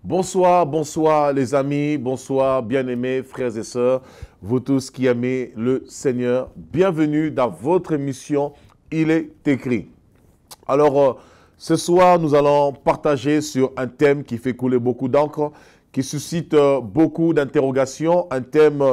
Bonsoir, bonsoir les amis, bonsoir bien-aimés frères et sœurs, vous tous qui aimez le Seigneur. Bienvenue dans votre émission Il est écrit. Alors, ce soir, nous allons partager sur un thème qui fait couler beaucoup d'encre, qui suscite beaucoup d'interrogations, un thème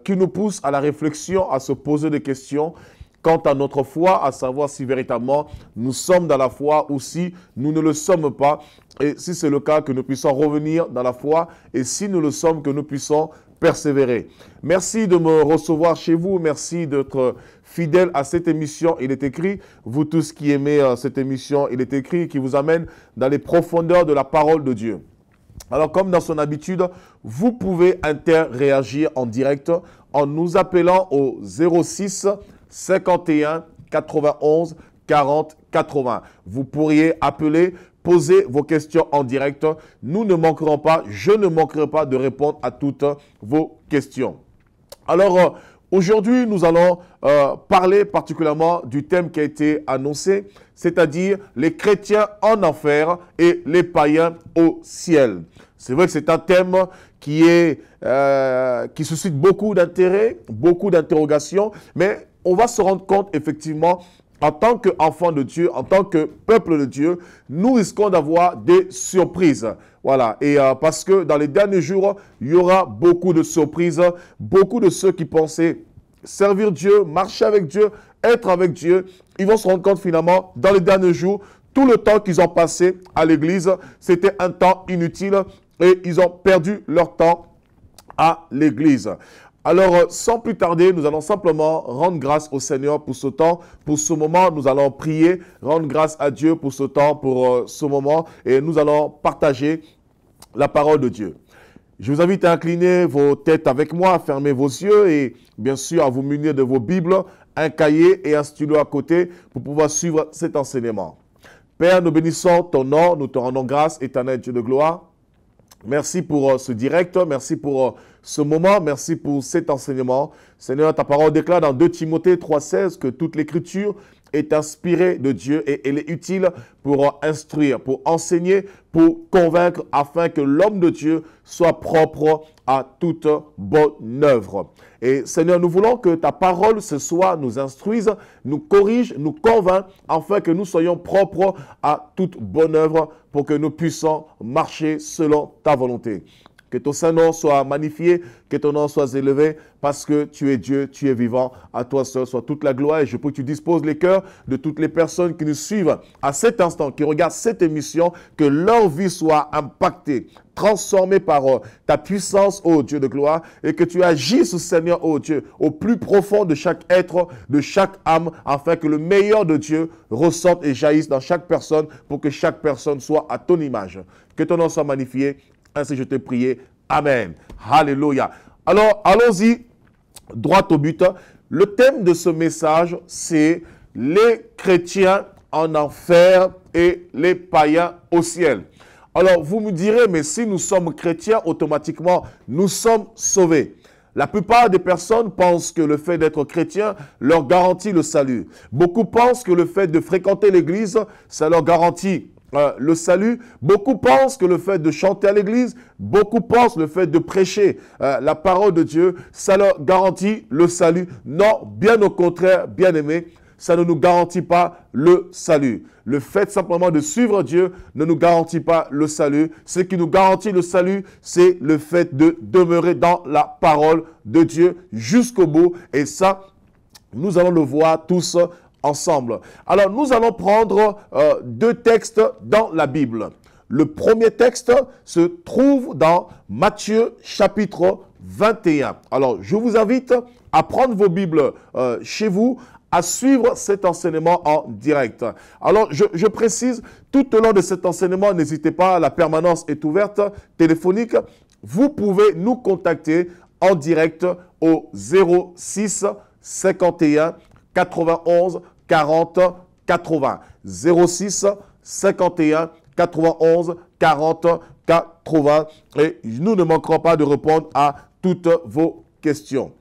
qui nous pousse à la réflexion, à se poser des questions quant à notre foi, à savoir si véritablement nous sommes dans la foi ou si nous ne le sommes pas. Et si c'est le cas, que nous puissions revenir dans la foi. Et si nous le sommes, que nous puissions persévérer. Merci de me recevoir chez vous. Merci d'être fidèle à cette émission. Il est écrit, vous tous qui aimez cette émission, il est écrit, qui vous amène dans les profondeurs de la parole de Dieu. Alors, comme dans son habitude, vous pouvez interréagir en direct en nous appelant au 06 51 91 40 80. Vous pourriez appeler, poser vos questions en direct. Nous ne manquerons pas, je ne manquerai pas de répondre à toutes vos questions. Alors, aujourd'hui, nous allons parler particulièrement du thème qui a été annoncé, c'est-à-dire les chrétiens en enfer et les païens au ciel. C'est vrai que c'est un thème qui suscite beaucoup d'intérêt, beaucoup d'interrogations, mais on va se rendre compte effectivement, en tant qu'enfants de Dieu, en tant que peuple de Dieu, nous risquons d'avoir des surprises. Voilà, et parce que dans les derniers jours, il y aura beaucoup de surprises, beaucoup de ceux qui pensaient servir Dieu, marcher avec Dieu, être avec Dieu, ils vont se rendre compte finalement, dans les derniers jours, tout le temps qu'ils ont passé à l'église, c'était un temps inutile et ils ont perdu leur temps à l'église. Alors, sans plus tarder, nous allons simplement rendre grâce au Seigneur pour ce temps, pour ce moment. Nous allons prier, rendre grâce à Dieu pour ce temps, pour ce moment. Et nous allons partager la parole de Dieu. Je vous invite à incliner vos têtes avec moi, à fermer vos yeux et bien sûr à vous munir de vos Bibles, un cahier et un stylo à côté pour pouvoir suivre cet enseignement. Père, nous bénissons ton nom, nous te rendons grâce, éternel Dieu de gloire. Merci pour ce direct, merci pour ce moment, merci pour cet enseignement. Seigneur, ta parole déclare dans 2 Timothée 3,16 que toute l'écriture est inspirée de Dieu et elle est utile pour instruire, pour enseigner, pour convaincre, afin que l'homme de Dieu soit propre à toute bonne œuvre. Et Seigneur, nous voulons que ta parole ce soir nous instruise, nous corrige, nous convainc, afin que nous soyons propres à toute bonne œuvre pour que nous puissions marcher selon ta volonté. Que ton Saint-Nom soit magnifié, que ton nom soit élevé, parce que tu es Dieu, tu es vivant. À toi seul soit toute la gloire. Et je prie que tu disposes les cœurs de toutes les personnes qui nous suivent à cet instant, qui regardent cette émission, que leur vie soit impactée, transformée par ta puissance, ô Dieu de gloire, et que tu agisses, Seigneur, ô Dieu, au plus profond de chaque être, de chaque âme, afin que le meilleur de Dieu ressorte et jaillisse dans chaque personne, pour que chaque personne soit à ton image. Que ton nom soit magnifié. Ainsi je t'ai prié. Amen. Alléluia. Alors, allons-y, droit au but. Le thème de ce message, c'est les chrétiens en enfer et les païens au ciel. Alors, vous me direz, mais si nous sommes chrétiens, automatiquement, nous sommes sauvés. La plupart des personnes pensent que le fait d'être chrétien leur garantit le salut. Beaucoup pensent que le fait de fréquenter l'église, ça leur garantit le salut. Beaucoup pensent que le fait de chanter à l'église, beaucoup pensent le fait de prêcher la parole de Dieu, ça leur garantit le salut. Non, bien au contraire, bien aimé, ça ne nous garantit pas le salut. Le fait simplement de suivre Dieu ne nous garantit pas le salut. Ce qui nous garantit le salut, c'est le fait de demeurer dans la parole de Dieu jusqu'au bout. Et ça, nous allons le voir tous ensemble. Alors, nous allons prendre 2 textes dans la Bible. Le premier texte se trouve dans Matthieu chapitre 21. Alors, je vous invite à prendre vos Bibles chez vous, à suivre cet enseignement en direct. Alors, je précise, tout au long de cet enseignement, n'hésitez pas, la permanence est ouverte, téléphonique. Vous pouvez nous contacter en direct au 06 51 91 40 80. 06 51 91 40 80. Et nous ne manquerons pas de répondre à toutes vos questions.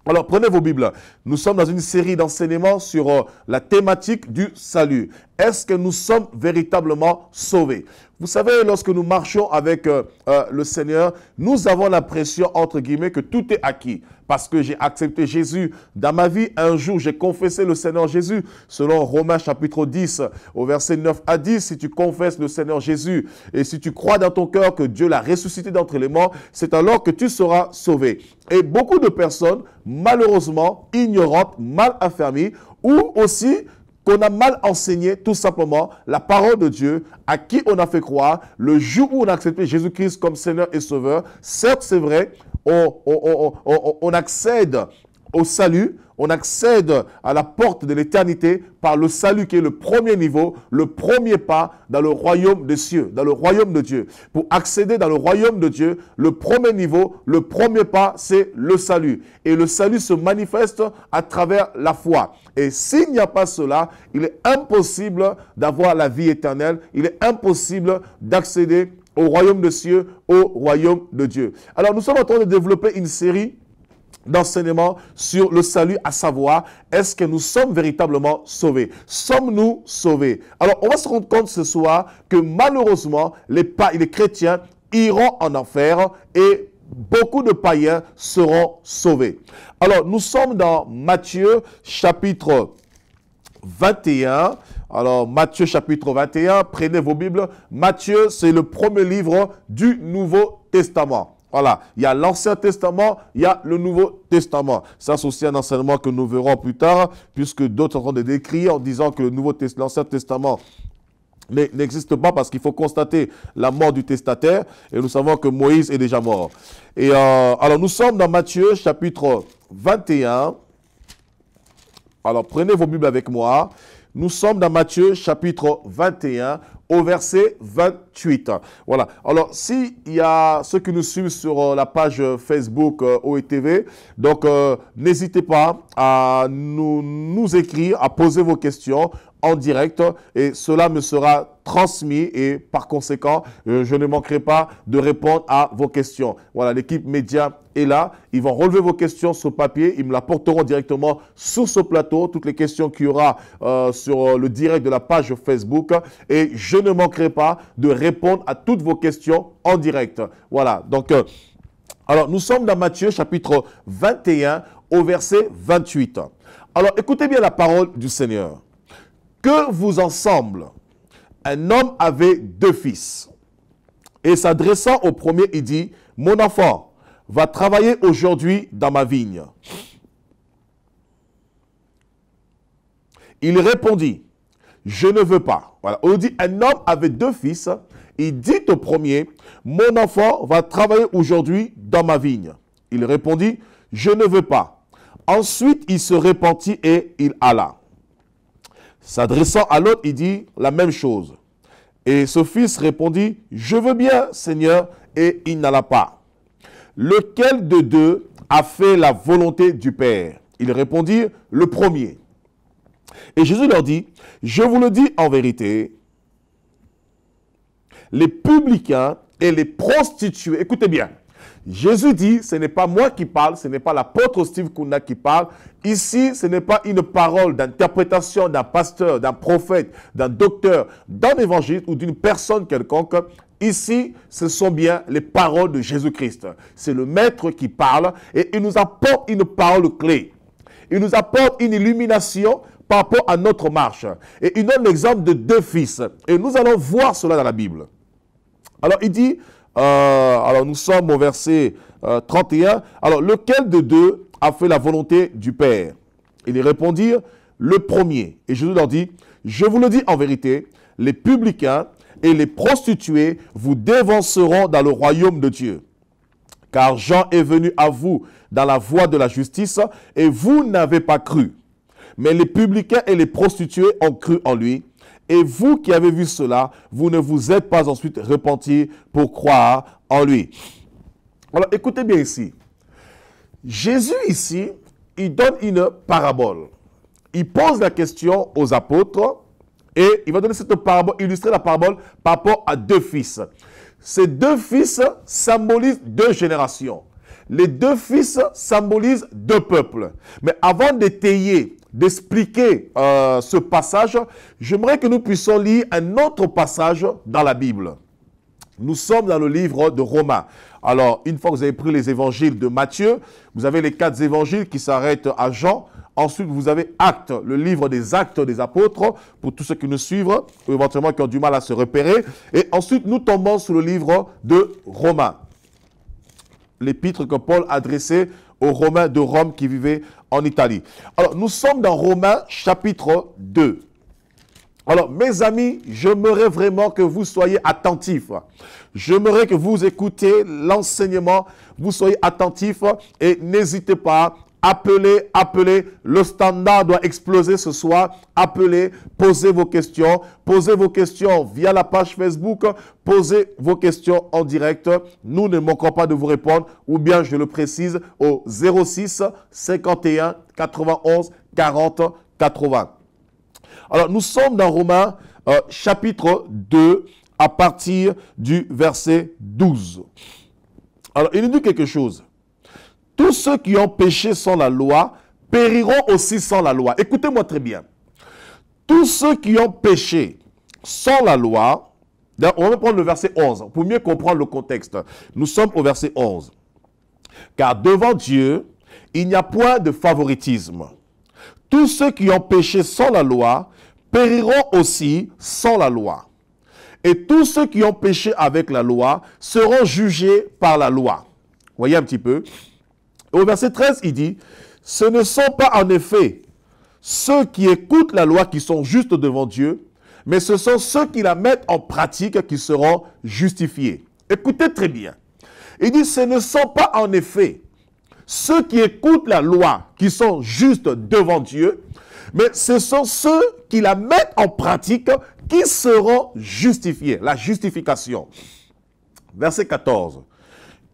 Alors, prenez vos Bibles. Nous sommes dans une série d'enseignements sur la thématique du salut. est-ce que nous sommes véritablement sauvés? Vous savez, lorsque nous marchons avec le Seigneur, nous avons l'impression, entre guillemets, que tout est acquis. Parce que j'ai accepté Jésus dans ma vie. Un jour, j'ai confessé le Seigneur Jésus. Selon Romains chapitre 10, au verset 9 à 10, si tu confesses le Seigneur Jésus et si tu crois dans ton cœur que Dieu l'a ressuscité d'entre les morts, c'est alors que tu seras sauvé. Et beaucoup de personnes, malheureusement, ignorantes, mal affermies, ou aussi qu'on a mal enseigné tout simplement la parole de Dieu, à qui on a fait croire le jour où on a accepté Jésus-Christ comme Seigneur et Sauveur. Certes, c'est vrai, on accède au salut, on accède à la porte de l'éternité par le salut qui est le premier niveau, le premier pas dans le royaume des cieux, dans le royaume de Dieu. Pour accéder dans le royaume de Dieu, le premier niveau, le premier pas, c'est le salut. Et le salut se manifeste à travers la foi. Et s'il n'y a pas cela, il est impossible d'avoir la vie éternelle, il est impossible d'accéder au royaume des cieux, au royaume de Dieu. Alors nous sommes en train de développer une série d'enseignements sur le salut, à savoir, est-ce que nous sommes véritablement sauvés? Sommes-nous sauvés? Alors, on va se rendre compte ce soir que malheureusement, les chrétiens iront en enfer et beaucoup de païens seront sauvés. Alors, nous sommes dans Matthieu chapitre 21. Alors, Matthieu chapitre 21, prenez vos Bibles. Matthieu, c'est le premier livre du Nouveau Testament. Voilà, il y a l'Ancien Testament, il y a le Nouveau Testament. Ça, c'est aussi un enseignement que nous verrons plus tard, puisque d'autres sont en train de décrire en disant que l'Ancien Testament n'existe pas parce qu'il faut constater la mort du testataire. Et nous savons que Moïse est déjà mort. Et alors, nous sommes dans Matthieu chapitre 21. Alors, prenez vos Bibles avec moi. Nous sommes dans Matthieu chapitre 21 au verset 28. Voilà. Alors, s'il y a ceux qui nous suivent sur la page Facebook OETV, donc n'hésitez pas à nous écrire, à poser vos questions en direct et cela me sera transmis et par conséquent, je ne manquerai pas de répondre à vos questions. Voilà, l'équipe média est là. Ils vont relever vos questions sur papier. Ils me la porteront directement sur ce plateau. Toutes les questions qu'il y aura sur le direct de la page Facebook. Et je ne manquerai pas de répondre à toutes vos questions en direct. Voilà, donc alors nous sommes dans Matthieu chapitre 21 au verset 28. Alors écoutez bien la parole du Seigneur. Que vous ensemble, un homme avait 2 fils. Et s'adressant au premier, il dit, « Mon enfant, va travailler aujourd'hui dans ma vigne. » Il répondit, « Je ne veux pas. » Voilà. On dit, un homme avait 2 fils. Il dit au premier, « Mon enfant va travailler aujourd'hui dans ma vigne. » Il répondit, « Je ne veux pas. » Ensuite, il se repentit et il alla. S'adressant à l'autre, il dit la même chose. Et ce fils répondit, « Je veux bien, Seigneur, » et il n'alla pas. Lequel de deux a fait la volonté du Père? Ils répondirent, « Le premier. » Et Jésus leur dit, « Je vous le dis en vérité, les publicains et les prostituées, écoutez bien, Jésus dit, ce n'est pas moi qui parle, ce n'est pas l'apôtre Steve Kuna qui parle. Ici, ce n'est pas une parole d'interprétation d'un pasteur, d'un prophète, d'un docteur, d'un évangéliste ou d'une personne quelconque. Ici, ce sont bien les paroles de Jésus-Christ. C'est le Maître qui parle et il nous apporte une parole clé. Il nous apporte une illumination par rapport à notre marche. Et il donne l'exemple de 2 fils. Et nous allons voir cela dans la Bible. Alors, il dit... alors nous sommes au verset 31. Alors lequel de deux a fait la volonté du Père? Ils répondirent, le premier. Et Jésus leur dit, je vous le dis en vérité, les publicains et les prostituées vous dévanceront dans le royaume de Dieu. Car Jean est venu à vous dans la voie de la justice et vous n'avez pas cru. Mais les publicains et les prostituées ont cru en lui. Et vous qui avez vu cela, vous ne vous êtes pas ensuite repentis pour croire en lui. Alors, écoutez bien ici. Jésus ici, il donne une parabole. Il pose la question aux apôtres et il va donner cette parabole, illustrer la parabole par rapport à 2 fils. Ces 2 fils symbolisent 2 générations. Les 2 fils symbolisent 2 peuples. Mais avant d'étayer d'expliquer ce passage, j'aimerais que nous puissions lire un autre passage dans la Bible. Nous sommes dans le livre de Romains. Alors, une fois que vous avez pris les évangiles de Matthieu, vous avez les 4 évangiles qui s'arrêtent à Jean. Ensuite, vous avez Actes, le livre des Actes des Apôtres, pour tous ceux qui nous suivent, ou éventuellement qui ont du mal à se repérer. Et ensuite, nous tombons sur le livre de Romains. L'épître que Paul adressait aux Romains de Rome qui vivaient en Italie. Alors, nous sommes dans Romains chapitre 2. Alors, mes amis, j'aimerais vraiment que vous soyez attentifs. J'aimerais que vous écoutez l'enseignement, vous soyez attentifs et n'hésitez pas. Appelez, appelez, le standard doit exploser ce soir. Appelez, posez vos questions via la page Facebook, posez vos questions en direct. Nous ne manquerons pas de vous répondre ou bien je le précise au 06 51 91 40 80. Alors nous sommes dans Romains chapitre 2 à partir du verset 12. Alors il nous dit quelque chose. Tous ceux qui ont péché sans la loi périront aussi sans la loi. Écoutez-moi très bien. Tous ceux qui ont péché sans la loi, on va prendre le verset 11 pour mieux comprendre le contexte. Nous sommes au verset 11. Car devant Dieu, il n'y a point de favoritisme. Tous ceux qui ont péché sans la loi périront aussi sans la loi. Et tous ceux qui ont péché avec la loi seront jugés par la loi. Voyez un petit peu. Au verset 13, il dit, « Ce ne sont pas en effet ceux qui écoutent la loi qui sont justes devant Dieu, mais ce sont ceux qui la mettent en pratique qui seront justifiés. » Écoutez très bien. Il dit, « Ce ne sont pas en effet ceux qui écoutent la loi qui sont justes devant Dieu, mais ce sont ceux qui la mettent en pratique qui seront justifiés. » La justification. Verset 14.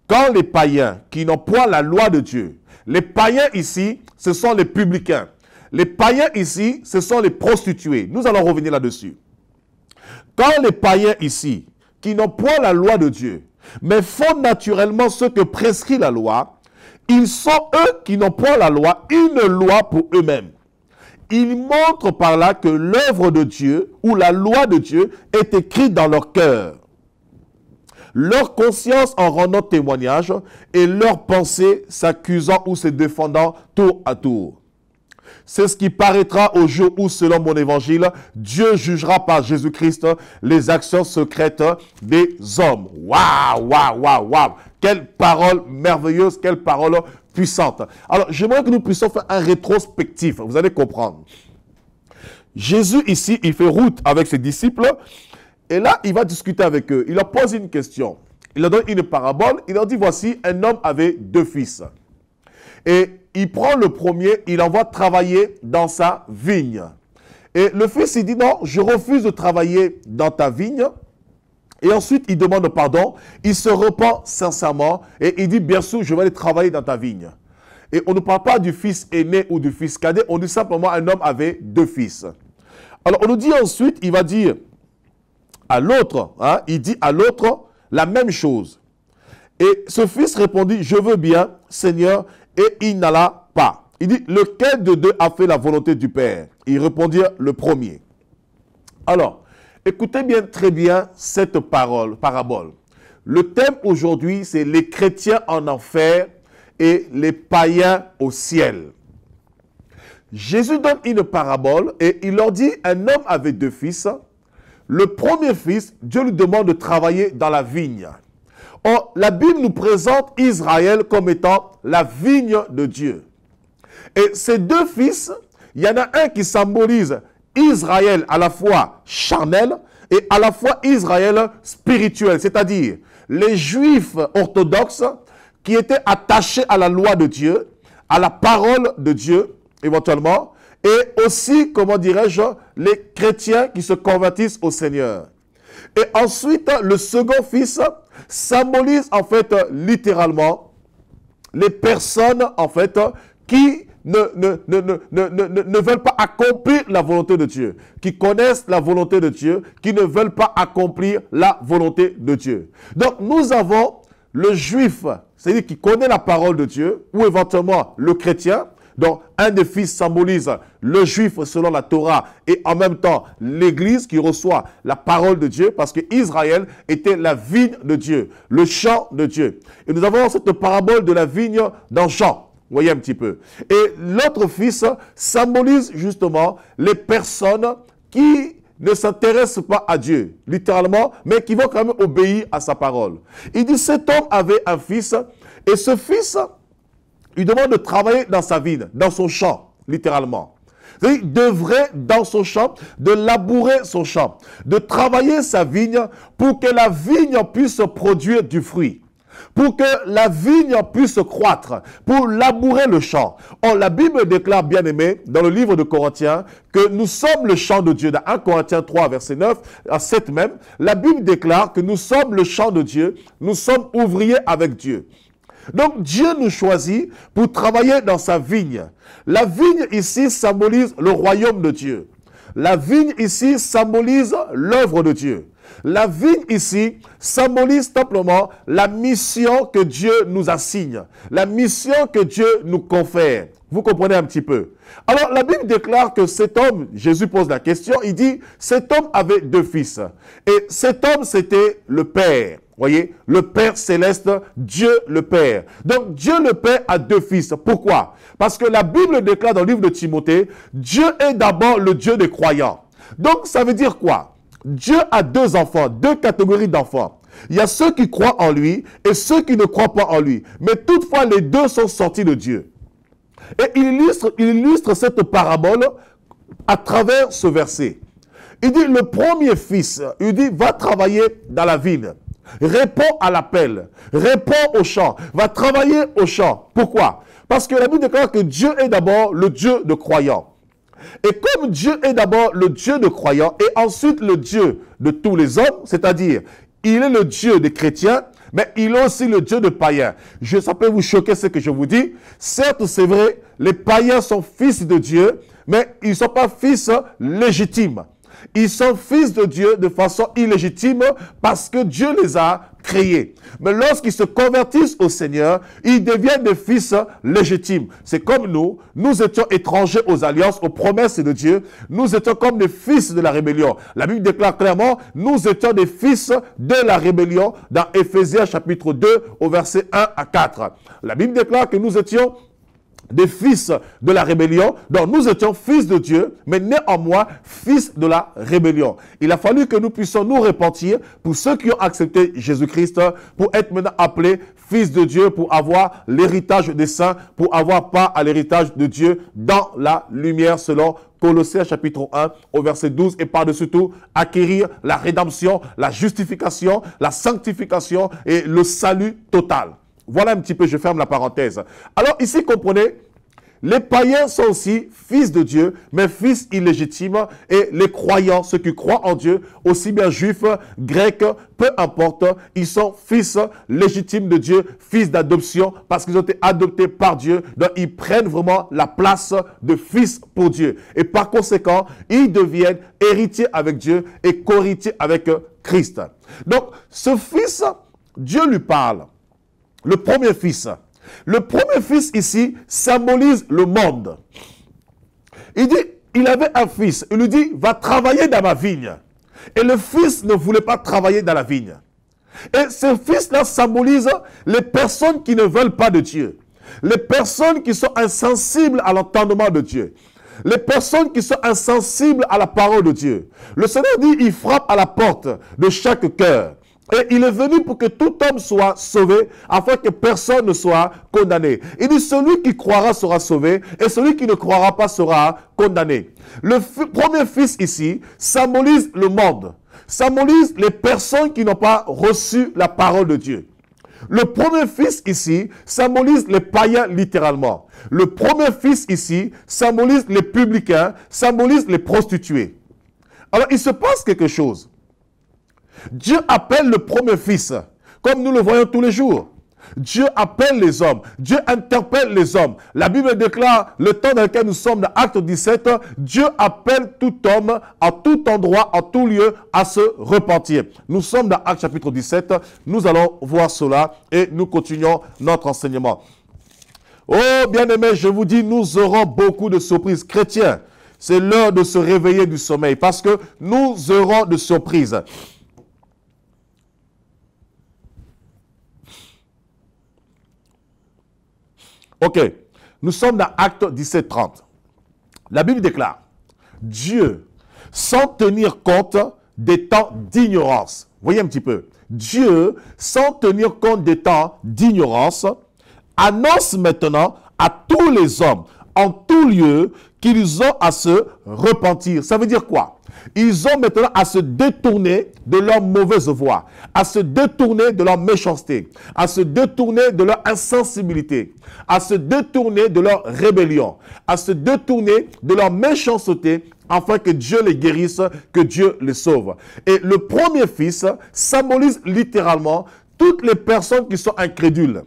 Quand les païens qui n'ont point la loi de Dieu, les païens ici, ce sont les publicains. Les païens ici, ce sont les prostituées. Nous allons revenir là-dessus. Quand les païens ici, qui n'ont point la loi de Dieu, mais font naturellement ce que prescrit la loi, ils sont eux qui n'ont point la loi, une loi pour eux-mêmes. Ils montrent par là que l'œuvre de Dieu ou la loi de Dieu est écrite dans leur cœur. Leur conscience en rendant témoignage et leur pensée s'accusant ou se défendant tour à tour. C'est ce qui paraîtra au jour où, selon mon évangile, Dieu jugera par Jésus-Christ les actions secrètes des hommes. Waouh, waouh, waouh, waouh. Quelle parole merveilleuse, quelle parole puissante. Alors, j'aimerais que nous puissions faire un rétrospectif. Vous allez comprendre. Jésus, ici, il fait route avec ses disciples. Et là, il va discuter avec eux. Il leur pose une question. Il leur donne une parabole. Il leur dit, voici, un homme avait 2 fils. Et il prend le premier, il l'envoie travailler dans sa vigne. Et le fils, il dit, non, je refuse de travailler dans ta vigne. Et ensuite, il demande pardon. Il se repent sincèrement. Et il dit, bien sûr, je vais aller travailler dans ta vigne. Et on ne parle pas du fils aîné ou du fils cadet. On dit simplement, un homme avait 2 fils. Alors, on nous dit ensuite, il va dire à l'autre, hein, il dit à l'autre la même chose. Et ce fils répondit, je veux bien, Seigneur, et il n'alla pas. Il dit, lequel de deux a fait la volonté du Père? Il répondit, le premier. Alors, écoutez bien, très bien cette parabole. Le thème aujourd'hui, c'est les chrétiens en enfer et les païens au ciel. Jésus donne une parabole et il leur dit, un homme avait 2 fils. Le premier fils, Dieu lui demande de travailler dans la vigne. Or, la Bible nous présente Israël comme étant la vigne de Dieu. Et ces 2 fils, il y en a un qui symbolise Israël à la fois charnel et à la fois Israël spirituel. C'est-à-dire les Juifs orthodoxes qui étaient attachés à la loi de Dieu, à la parole de Dieu éventuellement, et aussi, comment dirais-je, les chrétiens qui se convertissent au Seigneur. Et ensuite, le second fils symbolise en fait littéralement les personnes en fait qui ne veulent pas accomplir la volonté de Dieu, qui connaissent la volonté de Dieu, qui ne veulent pas accomplir la volonté de Dieu. Donc, nous avons le juif, c'est-à-dire qui connaît la parole de Dieu, ou éventuellement le chrétien, Donc, un des fils symbolise le juif selon la Torah et en même temps l'Église qui reçoit la parole de Dieu parce que Israël était la vigne de Dieu, le champ de Dieu. Et nous avons cette parabole de la vigne dans Jean. Vous voyez un petit peu. Et l'autre fils symbolise justement les personnes qui ne s'intéressent pas à Dieu, littéralement, mais qui vont quand même obéir à sa parole. Il dit, cet homme avait un fils et ce fils, il demande de travailler dans sa vigne, dans son champ, littéralement. Il devrait, dans son champ, de labourer son champ, de travailler sa vigne pour que la vigne puisse produire du fruit, pour que la vigne puisse croître, pour labourer le champ. Or, la Bible déclare, bien aimé, dans le livre de Corinthiens, que nous sommes le champ de Dieu. Dans 1 Corinthiens 3, verset 9 à 7 même, la Bible déclare que nous sommes le champ de Dieu, nous sommes ouvriers avec Dieu. Donc, Dieu nous choisit pour travailler dans sa vigne. La vigne ici symbolise le royaume de Dieu. La vigne ici symbolise l'œuvre de Dieu. La vigne ici symbolise simplement la mission que Dieu nous assigne, la mission que Dieu nous confère. Vous comprenez un petit peu? Alors, la Bible déclare que cet homme, Jésus pose la question, il dit, cet homme avait deux fils. Et cet homme, c'était le Père. Voyez, le Père céleste, Dieu le Père. Donc, Dieu le Père a deux fils. Pourquoi? Parce que la Bible déclare dans le livre de Timothée, Dieu est d'abord le Dieu des croyants. Donc, ça veut dire quoi? Dieu a deux enfants, deux catégories d'enfants. Il y a ceux qui croient en lui et ceux qui ne croient pas en lui. Mais toutefois, les deux sont sortis de Dieu. Et il illustre cette parabole à travers ce verset. Il dit, le premier fils, il dit, va travailler dans la vigne. Réponds à l'appel, réponds au champ, va travailler au champ. Pourquoi? Parce que la Bible déclare que Dieu est d'abord le Dieu de croyants. Et comme Dieu est d'abord le Dieu de croyants et ensuite le Dieu de tous les hommes, c'est-à-dire, il est le Dieu des chrétiens, mais il est aussi le Dieu de païens. Ça peut vous choquer ce que je vous dis. Certes, c'est vrai, les païens sont fils de Dieu, mais ils ne sont pas fils légitimes. Ils sont fils de Dieu de façon illégitime parce que Dieu les a créés. Mais lorsqu'ils se convertissent au Seigneur, ils deviennent des fils légitimes. C'est comme nous, nous étions étrangers aux alliances, aux promesses de Dieu. Nous étions comme des fils de la rébellion. La Bible déclare clairement, nous étions des fils de la rébellion dans Éphésiens chapitre 2 au verset 1 à 4. La Bible déclare que nous étions des fils de la rébellion, donc nous étions fils de Dieu, mais néanmoins fils de la rébellion. Il a fallu que nous puissions nous repentir pour ceux qui ont accepté Jésus-Christ, pour être maintenant appelés fils de Dieu, pour avoir l'héritage des saints, pour avoir part à l'héritage de Dieu dans la lumière selon Colossiens chapitre 1 au verset 12 et par-dessus tout, acquérir la rédemption, la justification, la sanctification et le salut total. Voilà un petit peu, je ferme la parenthèse. Alors ici, comprenez, les païens sont aussi fils de Dieu, mais fils illégitimes. Et les croyants, ceux qui croient en Dieu, aussi bien juifs, grecs, peu importe, ils sont fils légitimes de Dieu, fils d'adoption, parce qu'ils ont été adoptés par Dieu. Donc ils prennent vraiment la place de fils pour Dieu. Et par conséquent, ils deviennent héritiers avec Dieu et co-héritiers avec Christ. Donc ce fils, Dieu lui parle. Le premier fils. Le premier fils ici symbolise le monde. Il dit, il avait un fils. Il lui dit, va travailler dans ma vigne. Et le fils ne voulait pas travailler dans la vigne. Et ce fils-là symbolise les personnes qui ne veulent pas de Dieu. Les personnes qui sont insensibles à l'entendement de Dieu. Les personnes qui sont insensibles à la parole de Dieu. Le Seigneur dit, il frappe à la porte de chaque cœur. Et il est venu pour que tout homme soit sauvé, afin que personne ne soit condamné. Il dit, celui qui croira sera sauvé, et celui qui ne croira pas sera condamné. Le premier fils ici symbolise le monde, symbolise les personnes qui n'ont pas reçu la parole de Dieu. Le premier fils ici symbolise les païens littéralement. Le premier fils ici symbolise les publicains, symbolise les prostituées. Alors il se passe quelque chose. Dieu appelle le premier fils, comme nous le voyons tous les jours. Dieu appelle les hommes. Dieu interpelle les hommes. La Bible déclare, le temps dans lequel nous sommes, dans Acte 17, Dieu appelle tout homme, à tout endroit, en tout lieu, à se repentir. Nous sommes dans Acte chapitre 17. Nous allons voir cela et nous continuons notre enseignement. Oh, bien-aimés, je vous dis, nous aurons beaucoup de surprises. Chrétiens, c'est l'heure de se réveiller du sommeil parce que nous aurons de surprises. Ok, nous sommes dans Actes 17:30. La Bible déclare, Dieu, sans tenir compte des temps d'ignorance. Voyez un petit peu. Dieu, sans tenir compte des temps d'ignorance, annonce maintenant à tous les hommes, en tout lieu, qu'ils ont à se repentir. Ça veut dire quoi? Ils ont maintenant à se détourner de leur mauvaise voie, à se détourner de leur méchanceté, à se détourner de leur insensibilité, à se détourner de leur rébellion, à se détourner de leur méchanceté, afin que Dieu les guérisse, que Dieu les sauve. Et le premier fils symbolise littéralement toutes les personnes qui sont incrédules,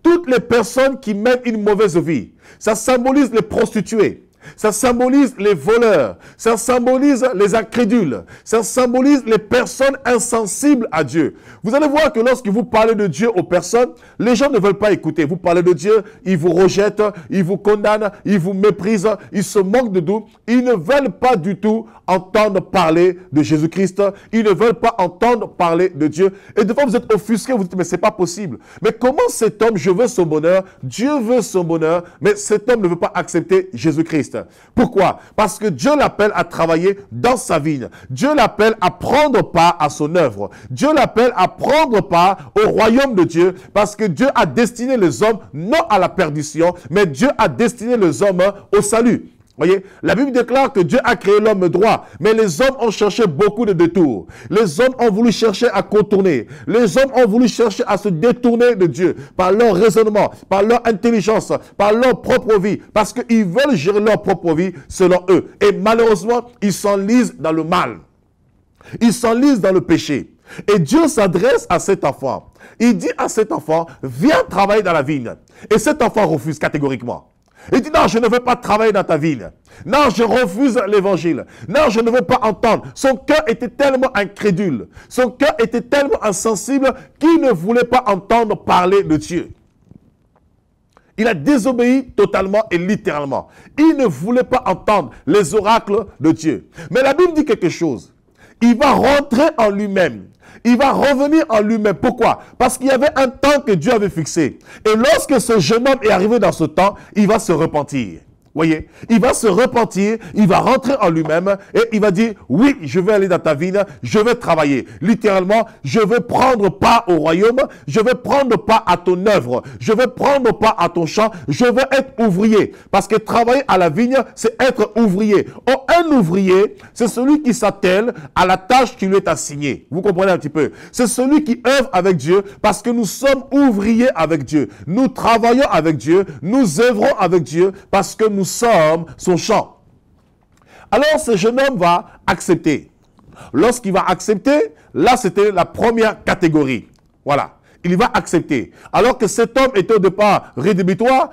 toutes les personnes qui mènent une mauvaise vie. Ça symbolise les prostituées. Ça symbolise les voleurs, ça symbolise les incrédules, ça symbolise les personnes insensibles à Dieu. Vous allez voir que lorsque vous parlez de Dieu aux personnes, les gens ne veulent pas écouter. Vous parlez de Dieu, ils vous rejettent, ils vous condamnent, ils vous méprisent, ils se moquent de vous. Ils ne veulent pas du tout entendre parler de Jésus-Christ. Ils ne veulent pas entendre parler de Dieu. Et des fois, vous êtes offusqués, vous dites, mais c'est pas possible. Mais comment cet homme, je veux son bonheur, Dieu veut son bonheur, mais cet homme ne veut pas accepter Jésus-Christ. Pourquoi? Parce que Dieu l'appelle à travailler dans sa vigne. Dieu l'appelle à prendre part à son œuvre. Dieu l'appelle à prendre part au royaume de Dieu parce que Dieu a destiné les hommes non à la perdition, mais Dieu a destiné les hommes au salut. Voyez, la Bible déclare que Dieu a créé l'homme droit, mais les hommes ont cherché beaucoup de détours. Les hommes ont voulu chercher à contourner. Les hommes ont voulu chercher à se détourner de Dieu par leur raisonnement, par leur intelligence, par leur propre vie, parce qu'ils veulent gérer leur propre vie selon eux. Et malheureusement, ils s'enlisent dans le mal. Ils s'enlisent dans le péché. Et Dieu s'adresse à cet enfant. Il dit à cet enfant, viens travailler dans la vigne. Et cet enfant refuse catégoriquement. Il dit, non, je ne veux pas travailler dans ta ville. Non, je refuse l'évangile. Non, je ne veux pas entendre. Son cœur était tellement incrédule. Son cœur était tellement insensible qu'il ne voulait pas entendre parler de Dieu. Il a désobéi totalement et littéralement. Il ne voulait pas entendre les oracles de Dieu. Mais la Bible dit quelque chose. Il va rentrer en lui-même. Il va revenir en lui-même. Pourquoi? Parce qu'il y avait un temps que Dieu avait fixé. Et lorsque ce jeune homme est arrivé dans ce temps, il va se repentir. Voyez, il va se repentir, il va rentrer en lui-même et il va dire, oui, je vais aller dans ta ville, je vais travailler. Littéralement, je vais prendre part au royaume, je vais prendre part à ton œuvre, je vais prendre part à ton champ, je vais être ouvrier. Parce que travailler à la vigne, c'est être ouvrier. Or, un ouvrier, c'est celui qui s'attelle à la tâche qui lui est assignée. Vous comprenez un petit peu? C'est celui qui œuvre avec Dieu parce que nous sommes ouvriers avec Dieu. Nous travaillons avec Dieu, nous œuvrons avec Dieu parce que nous sommes son champ. Alors ce jeune homme va accepter. Lorsqu'il va accepter, là c'était la première catégorie. Voilà. Il va accepter. Alors que cet homme était au départ rédhibitoire,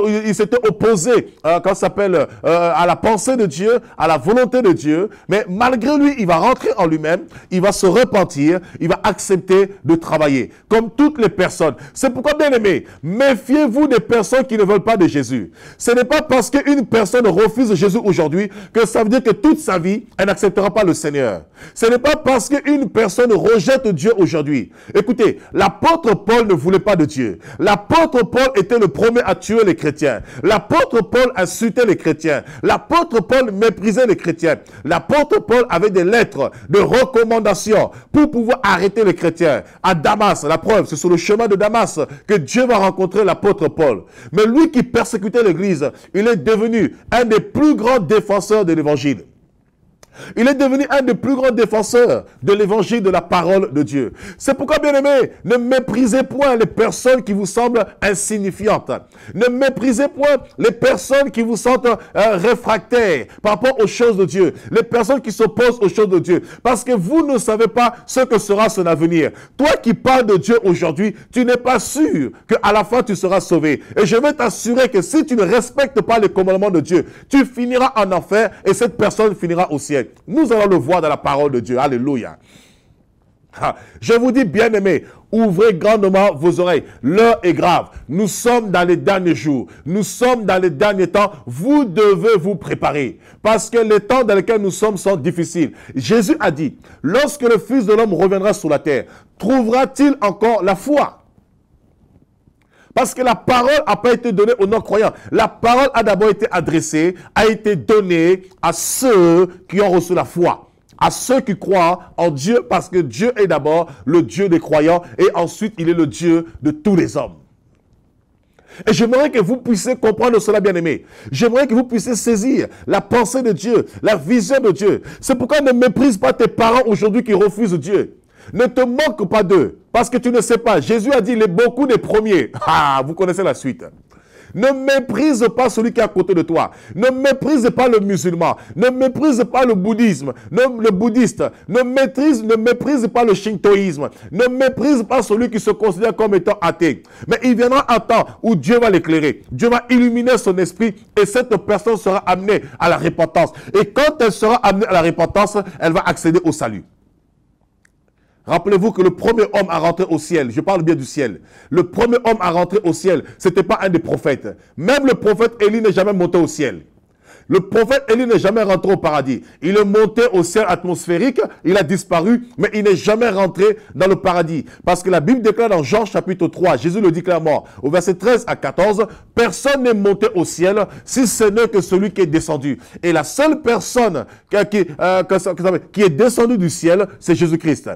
il s'était opposé à la pensée de Dieu, à la volonté de Dieu. Mais malgré lui, il va rentrer en lui-même, il va se repentir, il va accepter de travailler. Comme toutes les personnes. C'est pourquoi, bien aimé, méfiez-vous des personnes qui ne veulent pas de Jésus. Ce n'est pas parce qu'une personne refuse Jésus aujourd'hui que ça veut dire que toute sa vie, elle n'acceptera pas le Seigneur. Ce n'est pas parce qu'une personne rejette Dieu aujourd'hui. Écoutez, l'apôtre Paul ne voulait pas de Dieu. L'apôtre Paul était le premier à tuer les chrétiens. L'apôtre Paul insultait les chrétiens. L'apôtre Paul méprisait les chrétiens. L'apôtre Paul avait des lettres de recommandation pour pouvoir arrêter les chrétiens. À Damas, la preuve, c'est sur le chemin de Damas que Dieu va rencontrer l'apôtre Paul. Mais lui qui persécutait l'église, il est devenu un des plus grands défenseurs de l'évangile. Il est devenu un des plus grands défenseurs de l'évangile de la parole de Dieu. C'est pourquoi, bien aimé, ne méprisez point les personnes qui vous semblent insignifiantes. Ne méprisez point les personnes qui vous sentent réfractaires par rapport aux choses de Dieu. Les personnes qui s'opposent aux choses de Dieu. Parce que vous ne savez pas ce que sera son avenir. Toi qui parles de Dieu aujourd'hui, tu n'es pas sûr qu'à la fin tu seras sauvé. Et je vais t'assurer que si tu ne respectes pas les commandements de Dieu, tu finiras en enfer et cette personne finira au ciel. Nous allons le voir dans la parole de Dieu. Alléluia. Je vous dis, bien-aimés, ouvrez grandement vos oreilles. L'heure est grave. Nous sommes dans les derniers jours. Nous sommes dans les derniers temps. Vous devez vous préparer. Parce que les temps dans lesquels nous sommes sont difficiles. Jésus a dit, lorsque le Fils de l'homme reviendra sur la terre, trouvera-t-il encore la foi? Parce que la parole n'a pas été donnée aux non-croyants. La parole a d'abord été adressée, a été donnée à ceux qui ont reçu la foi. À ceux qui croient en Dieu, parce que Dieu est d'abord le Dieu des croyants et ensuite il est le Dieu de tous les hommes. Et j'aimerais que vous puissiez comprendre cela, bien-aimé. J'aimerais que vous puissiez saisir la pensée de Dieu, la vision de Dieu. C'est pourquoi ne méprise pas tes parents aujourd'hui qui refusent Dieu. Ne te moque pas d'eux, parce que tu ne sais pas. Jésus a dit, les beaucoup des premiers. Ah, vous connaissez la suite. Ne méprise pas celui qui est à côté de toi. Ne méprise pas le musulman. Ne méprise pas le bouddhisme. Le bouddhiste. Ne méprise pas le shintoïsme. Ne méprise pas celui qui se considère comme étant athée. Mais il viendra un temps où Dieu va l'éclairer. Dieu va illuminer son esprit et cette personne sera amenée à la repentance. Et quand elle sera amenée à la repentance, elle va accéder au salut. Rappelez-vous que le premier homme à rentrer au ciel, je parle bien du ciel, le premier homme à rentrer au ciel, ce n'était pas un des prophètes. Même le prophète Élie n'est jamais monté au ciel. Le prophète Élie n'est jamais rentré au paradis. Il est monté au ciel atmosphérique, il a disparu, mais il n'est jamais rentré dans le paradis. Parce que la Bible déclare dans Jean chapitre 3, Jésus le dit clairement, au verset 13 à 14, « Personne n'est monté au ciel si ce n'est que celui qui est descendu. » Et la seule personne qui est descendue du ciel, c'est Jésus-Christ.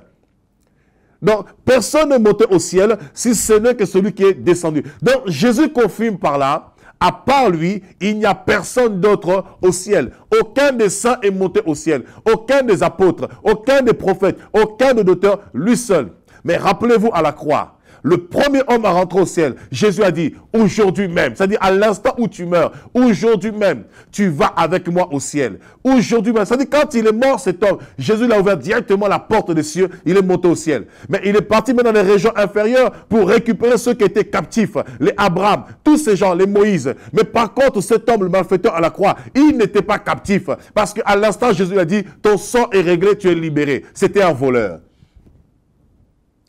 Donc, personne n'est monté au ciel si ce n'est que celui qui est descendu. Donc, Jésus confirme par là, à part lui, il n'y a personne d'autre au ciel. Aucun des saints est monté au ciel. Aucun des apôtres, aucun des prophètes, aucun des docteurs, lui seul. Mais rappelez-vous à la croix, le premier homme à rentrer au ciel, Jésus a dit, aujourd'hui même, c'est-à-dire à l'instant où tu meurs, aujourd'hui même, tu vas avec moi au ciel. Aujourd'hui même, c'est-à-dire quand il est mort cet homme, Jésus l'a ouvert directement la porte des cieux, il est monté au ciel. Mais il est parti maintenant dans les régions inférieures pour récupérer ceux qui étaient captifs, les Abraham, tous ces gens, les Moïse. Mais par contre, cet homme, le malfaiteur à la croix, il n'était pas captif. Parce qu'à l'instant, Jésus a dit, ton sang est réglé, tu es libéré. C'était un voleur.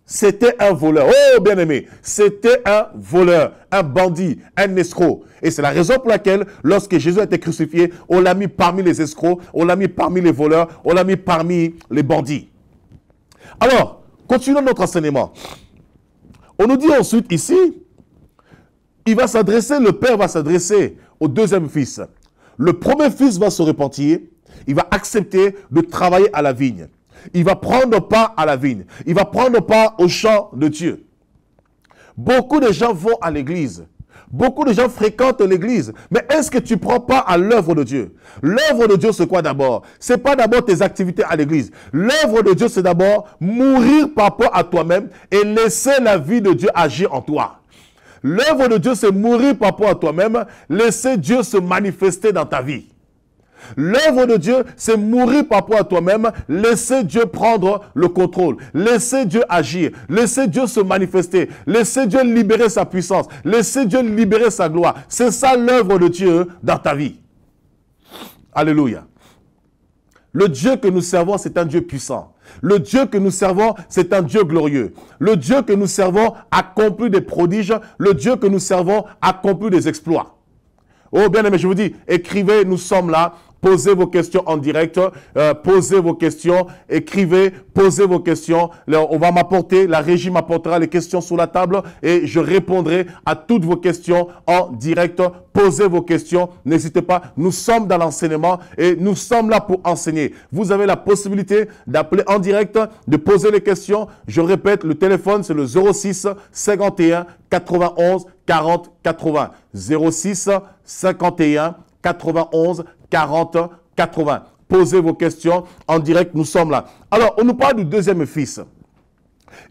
C'était un voleur. Oh, bien-aimé, c'était un voleur, un bandit, un escroc. Et c'est la raison pour laquelle, lorsque Jésus a été crucifié, on l'a mis parmi les escrocs, on l'a mis parmi les voleurs, on l'a mis parmi les bandits. Alors, continuons notre enseignement. On nous dit ensuite ici, le Père va s'adresser au deuxième fils. Le premier fils va se repentir, il va accepter de travailler à la vigne. Il va prendre part à la vigne. Il va prendre part au champ de Dieu. Beaucoup de gens vont à l'église. Beaucoup de gens fréquentent l'église. Mais est-ce que tu prends part à l'œuvre de Dieu? L'œuvre de Dieu, c'est quoi d'abord? Ce n'est pas d'abord tes activités à l'église. L'œuvre de Dieu, c'est d'abord mourir par rapport à toi-même et laisser la vie de Dieu agir en toi. L'œuvre de Dieu, c'est mourir par rapport à toi-même, laisser Dieu se manifester dans ta vie. L'œuvre de Dieu, c'est mourir par rapport à toi-même, laisser Dieu prendre le contrôle, laisser Dieu agir, laisser Dieu se manifester, laisser Dieu libérer sa puissance, laisser Dieu libérer sa gloire. C'est ça l'œuvre de Dieu dans ta vie. Alléluia. Le Dieu que nous servons, c'est un Dieu puissant. Le Dieu que nous servons, c'est un Dieu glorieux. Le Dieu que nous servons accomplit des prodiges. Le Dieu que nous servons accomplit des exploits. Oh bien aimé, je vous dis, écrivez, nous sommes là. Posez vos questions en direct, posez vos questions, écrivez, posez vos questions. On va m'apporter, la régie m'apportera les questions sur la table et je répondrai à toutes vos questions en direct. Posez vos questions, n'hésitez pas. Nous sommes dans l'enseignement et nous sommes là pour enseigner. Vous avez la possibilité d'appeler en direct, de poser les questions. Je répète, le téléphone c'est le 06 51 91 40 80. 06 51 91 40 80. Posez vos questions en direct, nous sommes là. Alors, on nous parle du deuxième fils.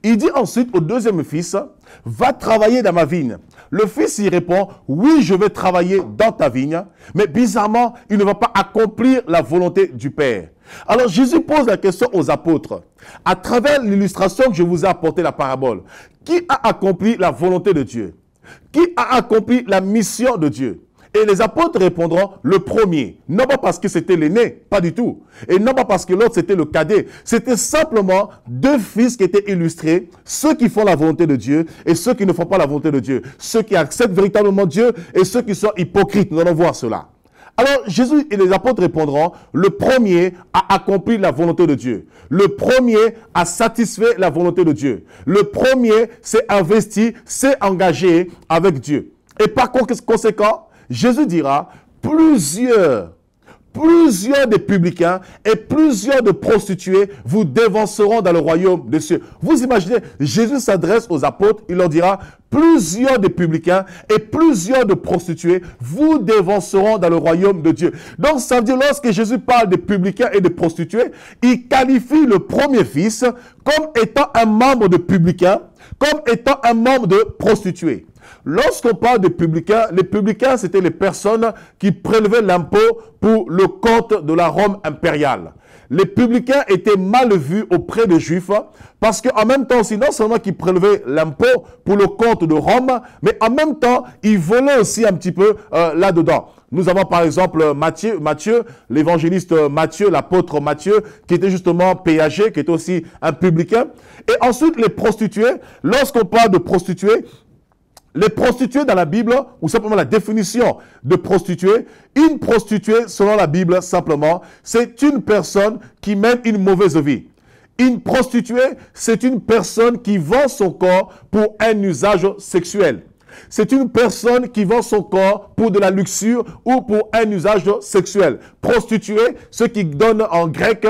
Il dit ensuite au deuxième fils, va travailler dans ma vigne. Le fils y répond, oui, je vais travailler dans ta vigne, mais bizarrement, il ne va pas accomplir la volonté du Père. Alors Jésus pose la question aux apôtres. À travers l'illustration que je vous ai apporté, la parabole, qui a accompli la volonté de Dieu? Qui a accompli la mission de Dieu? Et les apôtres répondront, le premier, non pas parce que c'était l'aîné, pas du tout. Et non pas parce que l'autre c'était le cadet. C'était simplement deux fils qui étaient illustrés, ceux qui font la volonté de Dieu et ceux qui ne font pas la volonté de Dieu. Ceux qui acceptent véritablement Dieu et ceux qui sont hypocrites. Nous allons voir cela. Alors Jésus et les apôtres répondront, le premier a accompli la volonté de Dieu. Le premier a satisfait la volonté de Dieu. Le premier s'est investi, s'est engagé avec Dieu. Et par conséquent, Jésus dira, plusieurs des publicains et plusieurs de prostituées vous dévanceront dans le royaume des cieux. Vous imaginez, Jésus s'adresse aux apôtres, il leur dira, plusieurs des publicains et plusieurs de prostituées vous dévanceront dans le royaume de Dieu. Donc ça veut dire, lorsque Jésus parle des publicains et des prostituées, il qualifie le premier fils comme étant un membre de publicain, comme étant un membre de prostituée. Lorsqu'on parle de publicains, les publicains, c'était les personnes qui prélevaient l'impôt pour le compte de la Rome impériale. Les publicains étaient mal vus auprès des Juifs parce qu'en même temps, aussi, non seulement qu'ils prélevaient l'impôt pour le compte de Rome, mais en même temps, ils volaient aussi un petit peu là-dedans. Nous avons par exemple Matthieu, l'évangéliste Matthieu, l'apôtre Matthieu, qui était justement péager, qui était aussi un publicain. Et ensuite, les prostituées, lorsqu'on parle de prostituées, les prostituées dans la Bible, ou simplement la définition de prostituée, une prostituée, selon la Bible, simplement, c'est une personne qui mène une mauvaise vie. Une prostituée, c'est une personne qui vend son corps pour un usage sexuel. C'est une personne qui vend son corps pour de la luxure ou pour un usage sexuel. Prostituée, ce qui donne en grec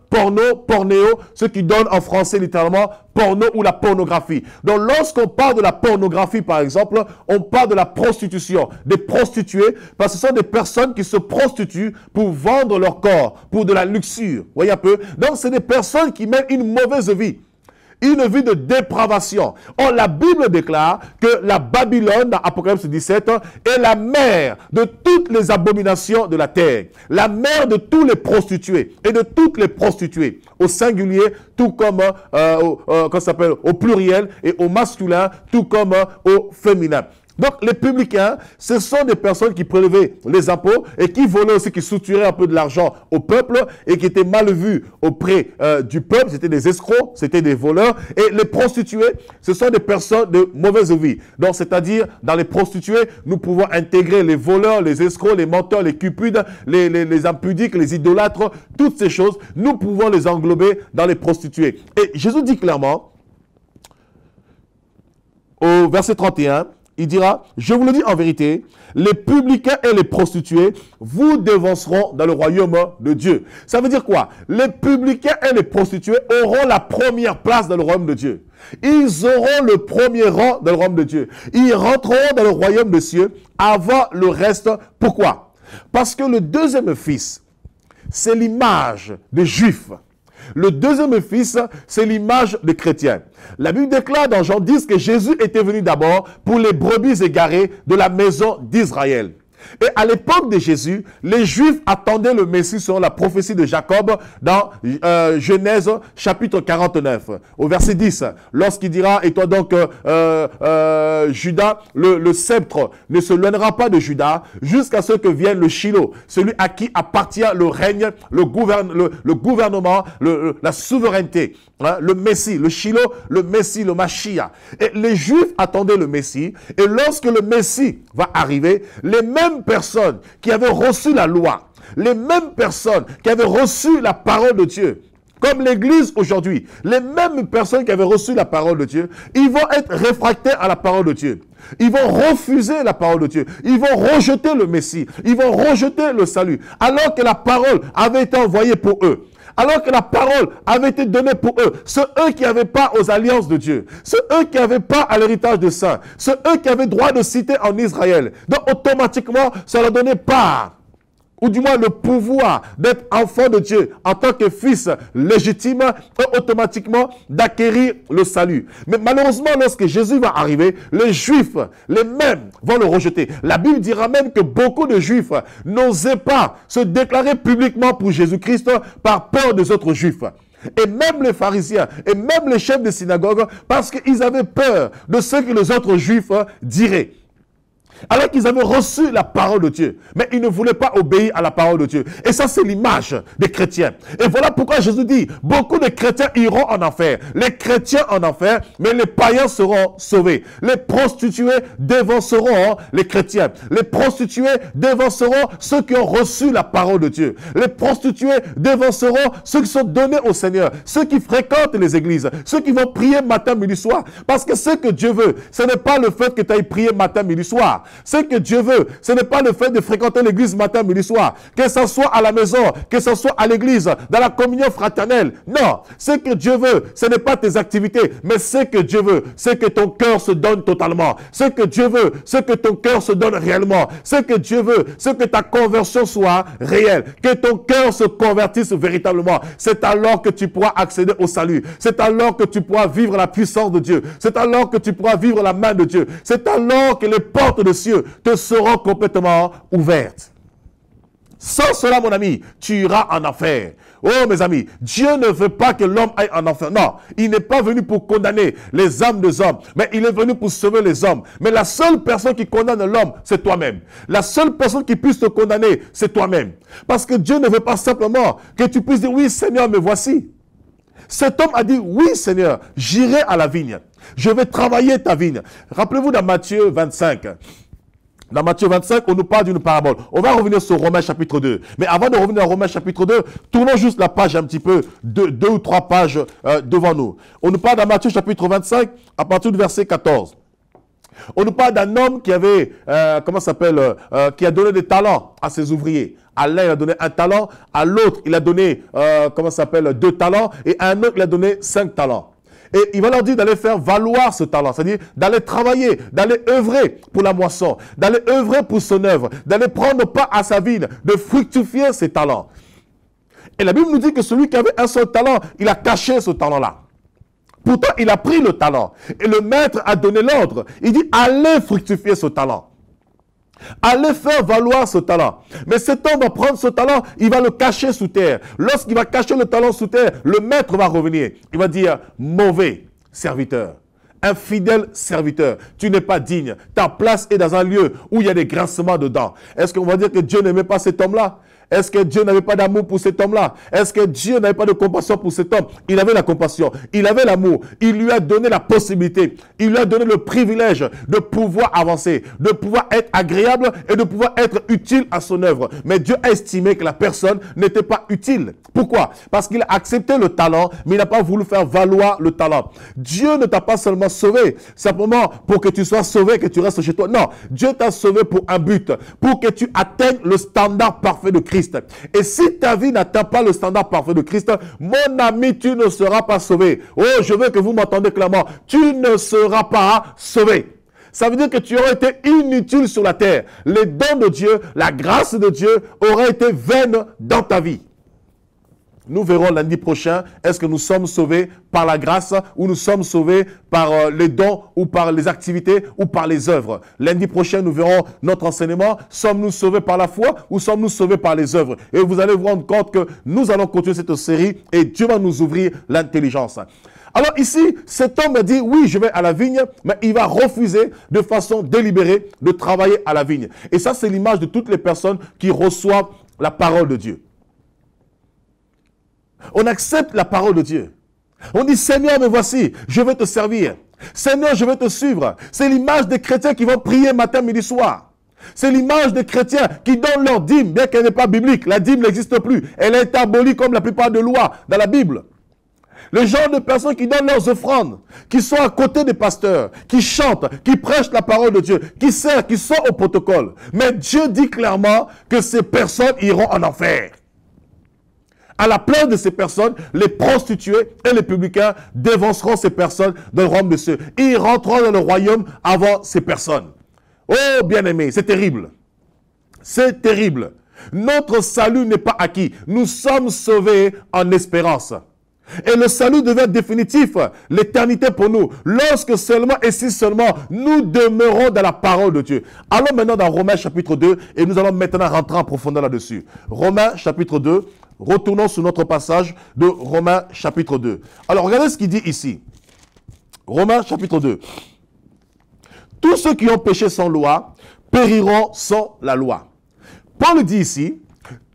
pornéo, ce qui donne en français littéralement porno ou la pornographie. Donc lorsqu'on parle de la pornographie par exemple, on parle de la prostitution, des prostituées, parce que ce sont des personnes qui se prostituent pour vendre leur corps, pour de la luxure. Vous voyez un peu? Donc c'est des personnes qui mènent une mauvaise vie. Une vie de dépravation. Or, la Bible déclare que la Babylone, dans Apocalypse 17, est la mère de toutes les abominations de la terre. La mère de tous les prostituées et de toutes les prostituées. Au singulier, tout comme au pluriel, et au masculin, tout comme au féminin. Donc, les publicains, ce sont des personnes qui prélevaient les impôts et qui volaient aussi, qui soutiraient un peu de l'argent au peuple et qui étaient mal vus auprès du peuple. C'était des escrocs, c'était des voleurs. Et les prostituées, ce sont des personnes de mauvaise vie. Donc, c'est-à-dire, dans les prostituées, nous pouvons intégrer les voleurs, les escrocs, les menteurs, les cupides, les impudiques, les idolâtres, toutes ces choses. Nous pouvons les englober dans les prostituées. Et Jésus dit clairement, au verset 31, il dira, je vous le dis en vérité, les publicains et les prostituées vous dévanceront dans le royaume de Dieu. Ça veut dire quoi? Les publicains et les prostituées auront la première place dans le royaume de Dieu. Ils auront le premier rang dans le royaume de Dieu. Ils rentreront dans le royaume des cieux avant le reste. Pourquoi? Parce que le deuxième fils, c'est l'image des Juifs. Le deuxième fils, c'est l'image des chrétiens. La Bible déclare dans Jean 10 que Jésus était venu d'abord pour les brebis égarées de la maison d'Israël. Et à l'époque de Jésus, les Juifs attendaient le Messie selon la prophétie de Jacob dans Genèse chapitre 49, au verset 10. Lorsqu'il dira, et toi donc Judas, le sceptre ne se loignera pas de Judas jusqu'à ce que vienne le Shiloh, celui à qui appartient le règne, le gouvernement, la souveraineté. Hein, le Messie, le Shiloh, le Messie, le Mashiach. Et les Juifs attendaient le Messie. Et lorsque le Messie va arriver, les mêmes personnes qui avaient reçu la loi, les mêmes personnes qui avaient reçu la parole de Dieu, comme l'Église aujourd'hui, les mêmes personnes qui avaient reçu la parole de Dieu, ils vont être réfractaires à la parole de Dieu. Ils vont refuser la parole de Dieu. Ils vont rejeter le Messie. Ils vont rejeter le salut. Alors que la parole avait été envoyée pour eux. Alors que la parole avait été donnée pour eux. Ceux eux qui n'avaient pas aux alliances de Dieu. Ceux eux qui n'avaient pas à l'héritage des saints. Ceux eux qui avaient droit de cité en Israël. Donc automatiquement, ça leur donnait part, ou du moins le pouvoir d'être enfant de Dieu en tant que fils légitime et automatiquement d'acquérir le salut. Mais malheureusement, lorsque Jésus va arriver, les Juifs, les mêmes, vont le rejeter. La Bible dira même que beaucoup de Juifs n'osaient pas se déclarer publiquement pour Jésus-Christ par peur des autres Juifs. Et même les pharisiens, et même les chefs de synagogue, parce qu'ils avaient peur de ce que les autres Juifs diraient. Alors qu'ils avaient reçu la parole de Dieu, mais ils ne voulaient pas obéir à la parole de Dieu. Et ça, c'est l'image des chrétiens. Et voilà pourquoi Jésus dit, beaucoup de chrétiens iront en enfer. Les chrétiens en enfer, mais les païens seront sauvés. Les prostituées dévanceront les chrétiens. Les prostituées dévanceront ceux qui ont reçu la parole de Dieu. Les prostituées dévanceront ceux qui sont donnés au Seigneur, ceux qui fréquentent les églises, ceux qui vont prier matin, midi, soir. Parce que ce que Dieu veut, ce n'est pas le fait que tu ailles prier matin, midi, soir. Ce que Dieu veut, ce n'est pas le fait de fréquenter l'église matin, midi, soir. Que ce soit à la maison, que ce soit à l'église, dans la communion fraternelle. Non, ce que Dieu veut, ce n'est pas tes activités, mais ce que Dieu veut, c'est que ton cœur se donne totalement. Ce que Dieu veut, c'est que ton cœur se donne réellement. Ce que Dieu veut, c'est que ta conversion soit réelle, que ton cœur se convertisse véritablement. C'est alors que tu pourras accéder au salut. C'est alors que tu pourras vivre la puissance de Dieu. C'est alors que tu pourras vivre la main de Dieu. C'est alors que les portes de cieux te seront complètement ouvertes. Sans cela, mon ami, tu iras en enfer. Oh, mes amis, Dieu ne veut pas que l'homme aille en enfer. Non, il n'est pas venu pour condamner les âmes des hommes, mais il est venu pour sauver les hommes. Mais la seule personne qui condamne l'homme, c'est toi-même. La seule personne qui puisse te condamner, c'est toi-même. Parce que Dieu ne veut pas simplement que tu puisses dire, oui, Seigneur, me voici. Cet homme a dit, oui, Seigneur, j'irai à la vigne. Je vais travailler ta vigne. Rappelez-vous dans Matthieu 25. Dans Matthieu 25, on nous parle d'une parabole. On va revenir sur Romains chapitre 2. Mais avant de revenir à Romains chapitre 2, tournons juste la page un petit peu, deux ou trois pages devant nous. On nous parle dans Matthieu chapitre 25, à partir du verset 14. On nous parle d'un homme qui avait, qui a donné des talents à ses ouvriers. À l'un, il a donné un talent. À l'autre, il a donné, 2 talents. Et à un autre, il a donné 5 talents. Et il va leur dire d'aller faire valoir ce talent, c'est-à-dire d'aller travailler, d'aller œuvrer pour la moisson, d'aller œuvrer pour son œuvre, d'aller prendre part à sa vigne, de fructifier ses talents. Et la Bible nous dit que celui qui avait un seul talent, il a caché ce talent-là. Pourtant, il a pris le talent. Et le maître a donné l'ordre. Il dit, allez fructifier ce talent. Allez faire valoir ce talent. Mais cet homme va prendre ce talent, il va le cacher sous terre. Lorsqu'il va cacher le talent sous terre, le maître va revenir. Il va dire, mauvais serviteur, infidèle serviteur, tu n'es pas digne. Ta place est dans un lieu où il y a des grincements dedans. Est-ce qu'on va dire que Dieu n'aimait pas cet homme-là? Est-ce que Dieu n'avait pas d'amour pour cet homme-là? Est-ce que Dieu n'avait pas de compassion pour cet homme? Il avait la compassion, il avait l'amour, il lui a donné la possibilité, il lui a donné le privilège de pouvoir avancer, de pouvoir être agréable et de pouvoir être utile à son œuvre. Mais Dieu a estimé que la personne n'était pas utile. Pourquoi? Parce qu'il a accepté le talent, mais il n'a pas voulu faire valoir le talent. Dieu ne t'a pas seulement sauvé, simplement pour que tu sois sauvé, que tu restes chez toi. Non, Dieu t'a sauvé pour un but, pour que tu atteignes le standard parfait de Christ. Et si ta vie n'atteint pas le standard parfait de Christ, mon ami, tu ne seras pas sauvé. Oh, je veux que vous m'entendez clairement. Tu ne seras pas sauvé. Ça veut dire que tu aurais été inutile sur la terre. Les dons de Dieu, la grâce de Dieu auraient été vaines dans ta vie. Nous verrons lundi prochain, est-ce que nous sommes sauvés par la grâce ou nous sommes sauvés par les dons ou par les activités ou par les œuvres. Lundi prochain, nous verrons notre enseignement. Sommes-nous sauvés par la foi ou sommes-nous sauvés par les œuvres? Et vous allez vous rendre compte que nous allons continuer cette série et Dieu va nous ouvrir l'intelligence. Alors ici, cet homme a dit, oui, je vais à la vigne, mais il va refuser de façon délibérée de travailler à la vigne. Et ça, c'est l'image de toutes les personnes qui reçoivent la parole de Dieu. On accepte la parole de Dieu. On dit, Seigneur, me voici, je vais te servir. Seigneur, je vais te suivre. C'est l'image des chrétiens qui vont prier matin, midi, soir. C'est l'image des chrétiens qui donnent leur dîme, bien qu'elle n'est pas biblique. La dîme n'existe plus. Elle a été abolie comme la plupart des lois dans la Bible. Le genre de personnes qui donnent leurs offrandes, qui sont à côté des pasteurs, qui chantent, qui prêchent la parole de Dieu, qui servent, qui sont au protocole. Mais Dieu dit clairement que ces personnes iront en enfer. À la place de ces personnes, les prostituées et les publicains dévanceront ces personnes dans le royaume de cieux. Ils rentreront dans le royaume avant ces personnes. Oh, bien-aimés, c'est terrible. C'est terrible. Notre salut n'est pas acquis. Nous sommes sauvés en espérance. Et le salut devient définitif, l'éternité pour nous, lorsque seulement et si seulement nous demeurons dans la parole de Dieu. Allons maintenant dans Romains chapitre 2 et nous allons maintenant rentrer en profondeur là-dessus. Romains chapitre 2, retournons sur notre passage de Romains chapitre 2. Alors regardez ce qu'il dit ici. Romains chapitre 2. Tous ceux qui ont péché sans loi, périront sans la loi. Paul dit ici,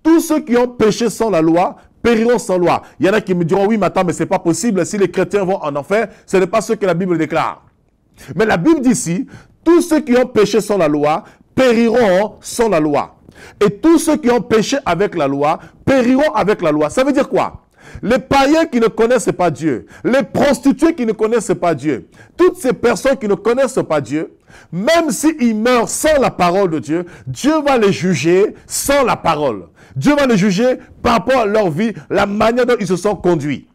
tous ceux qui ont péché sans la loi périront sans loi. Il y en a qui me diront, oui, mais attends, mais ce n'est pas possible. Si les chrétiens vont en enfer, ce n'est pas ce que la Bible déclare. Mais la Bible dit ici, tous ceux qui ont péché sans la loi périront sans la loi. Et tous ceux qui ont péché avec la loi périront avec la loi. Ça veut dire quoi? Les païens qui ne connaissent pas Dieu, les prostituées qui ne connaissent pas Dieu, toutes ces personnes qui ne connaissent pas Dieu, même s'ils meurent sans la parole de Dieu, Dieu va les juger sans la parole. Dieu va les juger par rapport à leur vie, la manière dont ils se sont conduits.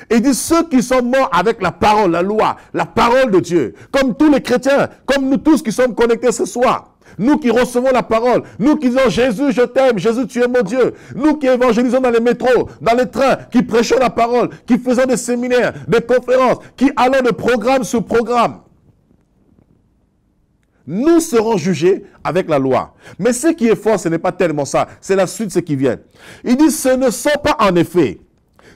Et il dit ceux qui sont morts avec la parole, la loi, la parole de Dieu, comme tous les chrétiens, comme nous tous qui sommes connectés ce soir. Nous qui recevons la parole, nous qui disons Jésus je t'aime, Jésus tu es mon Dieu. Nous qui évangélisons dans les métros, dans les trains, qui prêchons la parole, qui faisons des séminaires, des conférences, qui allons de programme sur programme. Nous serons jugés avec la loi. Mais ce qui est fort, ce n'est pas tellement ça. C'est la suite, ce qui vient. Il dit, ce ne sont pas en effet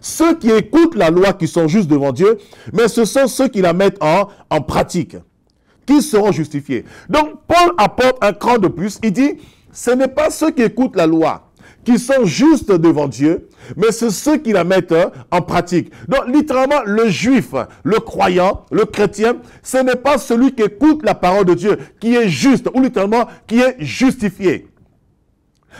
ceux qui écoutent la loi qui sont justes devant Dieu, mais ce sont ceux qui la mettent en pratique, qui seront justifiés. Donc, Paul apporte un cran de plus. Il dit, ce n'est pas ceux qui écoutent la loi qui sont justes devant Dieu, mais c'est ceux qui la mettent en pratique. Donc, littéralement, le juif, le croyant, le chrétien, ce n'est pas celui qui écoute la parole de Dieu qui est juste, ou littéralement, qui est justifié.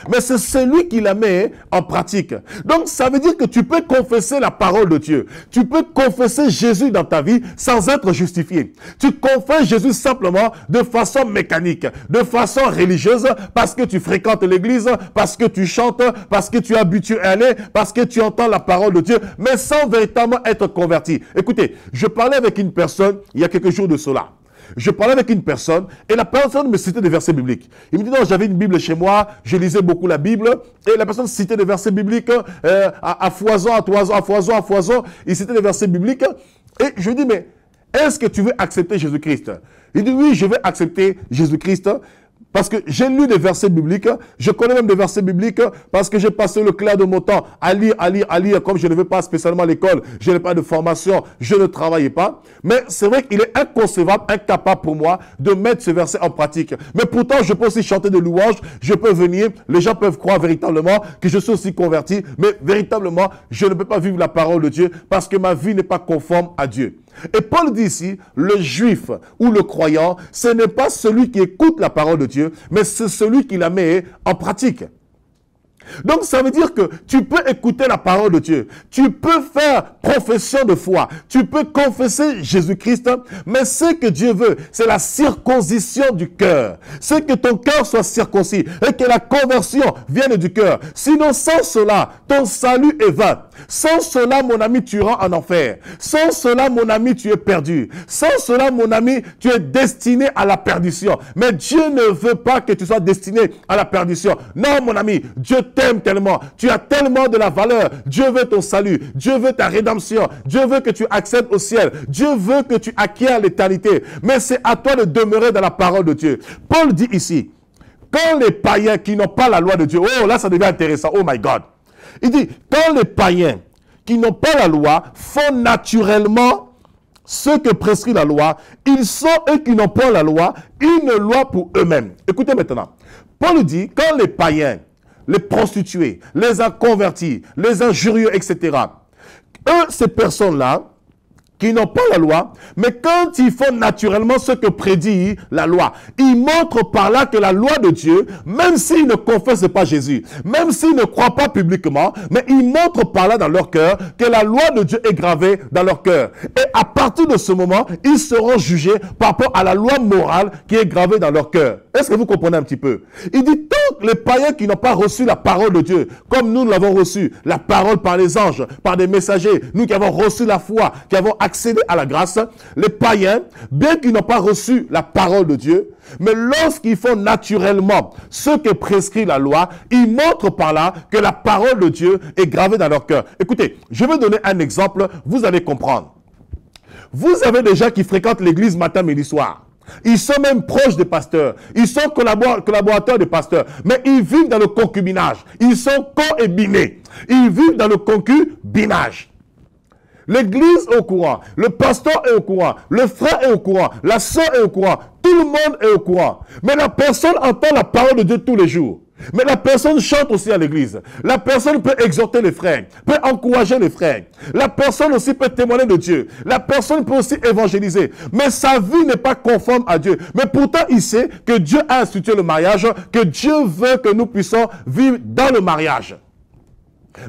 Mais c'est celui qui la met en pratique. Donc, ça veut dire que tu peux confesser la parole de Dieu. Tu peux confesser Jésus dans ta vie sans être justifié. Tu confesses Jésus simplement de façon mécanique, de façon religieuse, parce que tu fréquentes l'église, parce que tu chantes, parce que tu es habitué à aller, parce que tu entends la parole de Dieu, mais sans véritablement être converti. Écoutez, je parlais avec une personne il y a quelques jours de cela. Je parlais avec une personne et la personne me citait des versets bibliques. Il me dit, non, j'avais une Bible chez moi, je lisais beaucoup la Bible et la personne citait des versets bibliques à foison, à foison. Il citait des versets bibliques et je lui dis, mais est-ce que tu veux accepter Jésus-Christ? Il dit, oui, je vais accepter Jésus-Christ. Parce que j'ai lu des versets bibliques, je connais même des versets bibliques parce que j'ai passé le clair de mon temps à lire, comme je ne vais pas spécialement à l'école, je n'ai pas de formation, je ne travaillais pas. Mais c'est vrai qu'il est inconcevable, incapable pour moi de mettre ce verset en pratique. Mais pourtant, je peux aussi chanter des louanges, je peux venir, les gens peuvent croire véritablement que je suis aussi converti, mais véritablement, je ne peux pas vivre la parole de Dieu parce que ma vie n'est pas conforme à Dieu. Et Paul dit ici, le juif ou le croyant, ce n'est pas celui qui écoute la parole de Dieu, mais c'est celui qui la met en pratique. Donc ça veut dire que tu peux écouter la parole de Dieu, tu peux faire profession de foi, tu peux confesser Jésus-Christ, mais ce que Dieu veut, c'est la circoncision du cœur. C'est que ton cœur soit circoncis et que la conversion vienne du cœur. Sinon, sans cela, ton salut est vain. Sans cela, mon ami, tu iras en enfer. Sans cela, mon ami, tu es perdu. Sans cela, mon ami, tu es destiné à la perdition. Mais Dieu ne veut pas que tu sois destiné à la perdition. Non, mon ami, Dieu t'aime tellement. Tu as tellement de la valeur. Dieu veut ton salut. Dieu veut ta rédemption. Dieu veut que tu accèdes au ciel. Dieu veut que tu acquières l'éternité. Mais c'est à toi de demeurer dans la parole de Dieu. Paul dit ici, quand les païens qui n'ont pas la loi de Dieu, oh là ça devient intéressant, oh my God. Il dit, quand les païens qui n'ont pas la loi font naturellement ce que prescrit la loi, ils sont, eux qui n'ont pas la loi, une loi pour eux-mêmes. Écoutez maintenant, Paul dit, quand les païens, les prostituées, les inconvertis, les injurieux, etc., eux, ces personnes-là, qui n'ont pas la loi, mais quand ils font naturellement ce que prédit la loi, ils montrent par là que la loi de Dieu, même s'ils ne confessent pas Jésus, même s'ils ne croient pas publiquement, mais ils montrent par là dans leur cœur que la loi de Dieu est gravée dans leur cœur. Et à partir de ce moment, ils seront jugés par rapport à la loi morale qui est gravée dans leur cœur. Est-ce que vous comprenez un petit peu? Il dit, tant que les païens qui n'ont pas reçu la parole de Dieu, comme nous l'avons reçu, la parole par les anges, par des messagers, nous qui avons reçu la foi, qui avons accéder à la grâce, les païens, bien qu'ils n'ont pas reçu la parole de Dieu, mais lorsqu'ils font naturellement ce que prescrit la loi, ils montrent par là que la parole de Dieu est gravée dans leur cœur. Écoutez, je vais donner un exemple, vous allez comprendre. Vous avez des gens qui fréquentent l'église matin, midi, soir. Ils sont même proches des pasteurs. Ils sont collaborateurs des pasteurs. Mais ils vivent dans le concubinage. Ils sont co-ébinés. Ils vivent dans le concubinage. L'église est au courant, le pasteur est au courant, le frère est au courant, la sœur est au courant. Tout le monde est au courant. Mais la personne entend la parole de Dieu tous les jours. Mais la personne chante aussi à l'église. La personne peut exhorter les frères, peut encourager les frères. La personne aussi peut témoigner de Dieu. La personne peut aussi évangéliser. Mais sa vie n'est pas conforme à Dieu. Mais pourtant, il sait que Dieu a institué le mariage, que Dieu veut que nous puissions vivre dans le mariage.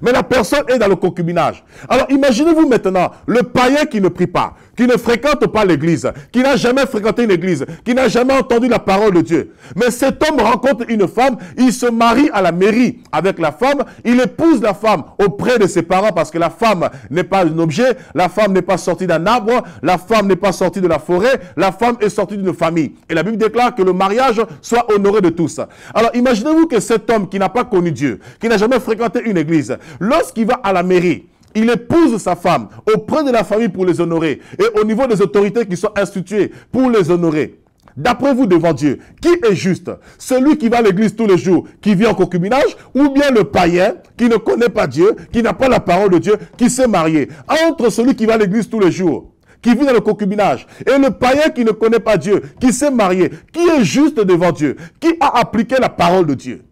Mais la personne est dans le concubinage. Alors imaginez-vous maintenant le païen qui ne prie pas, qui ne fréquente pas l'église, qui n'a jamais fréquenté une église, qui n'a jamais entendu la parole de Dieu. Mais cet homme rencontre une femme, il se marie à la mairie avec la femme, il épouse la femme auprès de ses parents parce que la femme n'est pas un objet, la femme n'est pas sortie d'un arbre, la femme n'est pas sortie de la forêt, la femme est sortie d'une famille. Et la Bible déclare que le mariage soit honoré de tous. Alors imaginez-vous que cet homme qui n'a pas connu Dieu, qui n'a jamais fréquenté une église, lorsqu'il va à la mairie, il épouse sa femme auprès de la famille pour les honorer et au niveau des autorités qui sont instituées pour les honorer. D'après vous devant Dieu, qui est juste? Celui qui va à l'église tous les jours, qui vit en concubinage, ou bien le païen qui ne connaît pas Dieu, qui n'a pas la parole de Dieu, qui s'est marié? Entre celui qui va à l'église tous les jours, qui vit dans le concubinage, et le païen qui ne connaît pas Dieu, qui s'est marié, qui est juste devant Dieu? Qui a appliqué la parole de Dieu?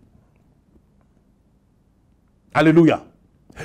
Alléluia.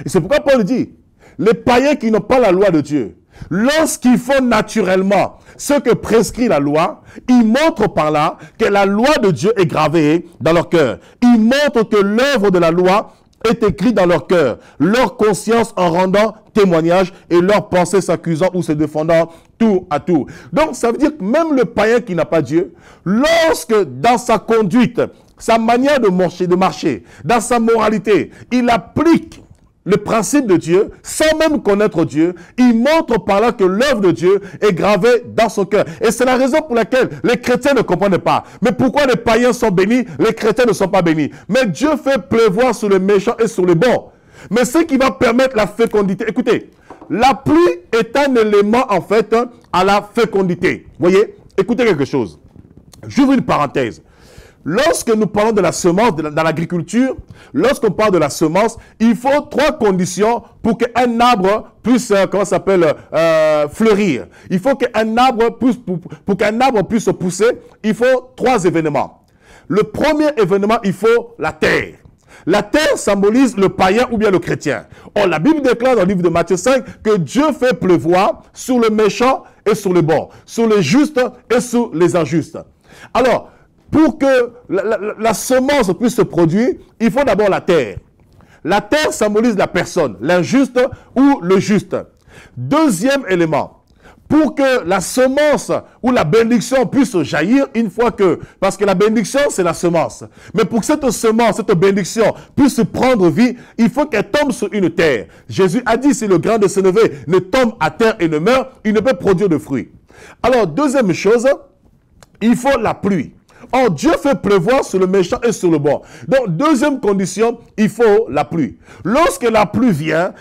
Et c'est pourquoi Paul dit, les païens qui n'ont pas la loi de Dieu, lorsqu'ils font naturellement ce que prescrit la loi, ils montrent par là que la loi de Dieu est gravée dans leur cœur. Ils montrent que l'œuvre de la loi est écrite dans leur cœur, leur conscience en rendant témoignage et leur pensée s'accusant ou se défendant tour à tour. Donc ça veut dire que même le païen qui n'a pas Dieu, lorsque dans sa conduite, sa manière de marcher, dans sa moralité, il applique le principe de Dieu, sans même connaître Dieu, il montre par là que l'œuvre de Dieu est gravée dans son cœur. Et c'est la raison pour laquelle les chrétiens ne comprennent pas. Mais pourquoi les païens sont bénis, les chrétiens ne sont pas bénis? Mais Dieu fait pleuvoir sur les méchants et sur les bons. Mais ce qui va permettre la fécondité, écoutez, la pluie est un élément en fait à la fécondité. Vous voyez, écoutez quelque chose. J'ouvre une parenthèse. Lorsque nous parlons de la semence, dans l'agriculture, lorsqu'on parle de la semence, il faut 3 conditions pour qu'un arbre puisse, fleurir. Il faut qu'un arbre puisse, pour qu'un arbre puisse pousser, il faut 3 événements. Le premier événement, il faut la terre. La terre symbolise le païen ou bien le chrétien. Or, la Bible déclare dans le livre de Matthieu 5 que Dieu fait pleuvoir sur le méchant et sur le bon, sur les justes et sur les injustes. Alors, pour que la semence puisse se produire, il faut d'abord la terre. La terre symbolise la personne, l'injuste ou le juste. Deuxième élément, pour que la semence ou la bénédiction puisse jaillir une fois que... Parce que la bénédiction, c'est la semence. Mais pour que cette semence, cette bénédiction puisse prendre vie, il faut qu'elle tombe sur une terre. Jésus a dit, si le grain de sénévé ne tombe à terre et ne meurt, il ne peut produire de fruits. Alors, deuxième chose, il faut la pluie. Or, Dieu fait pleuvoir sur le méchant et sur le bon. Donc, deuxième condition, il faut la pluie. Lorsque la pluie vient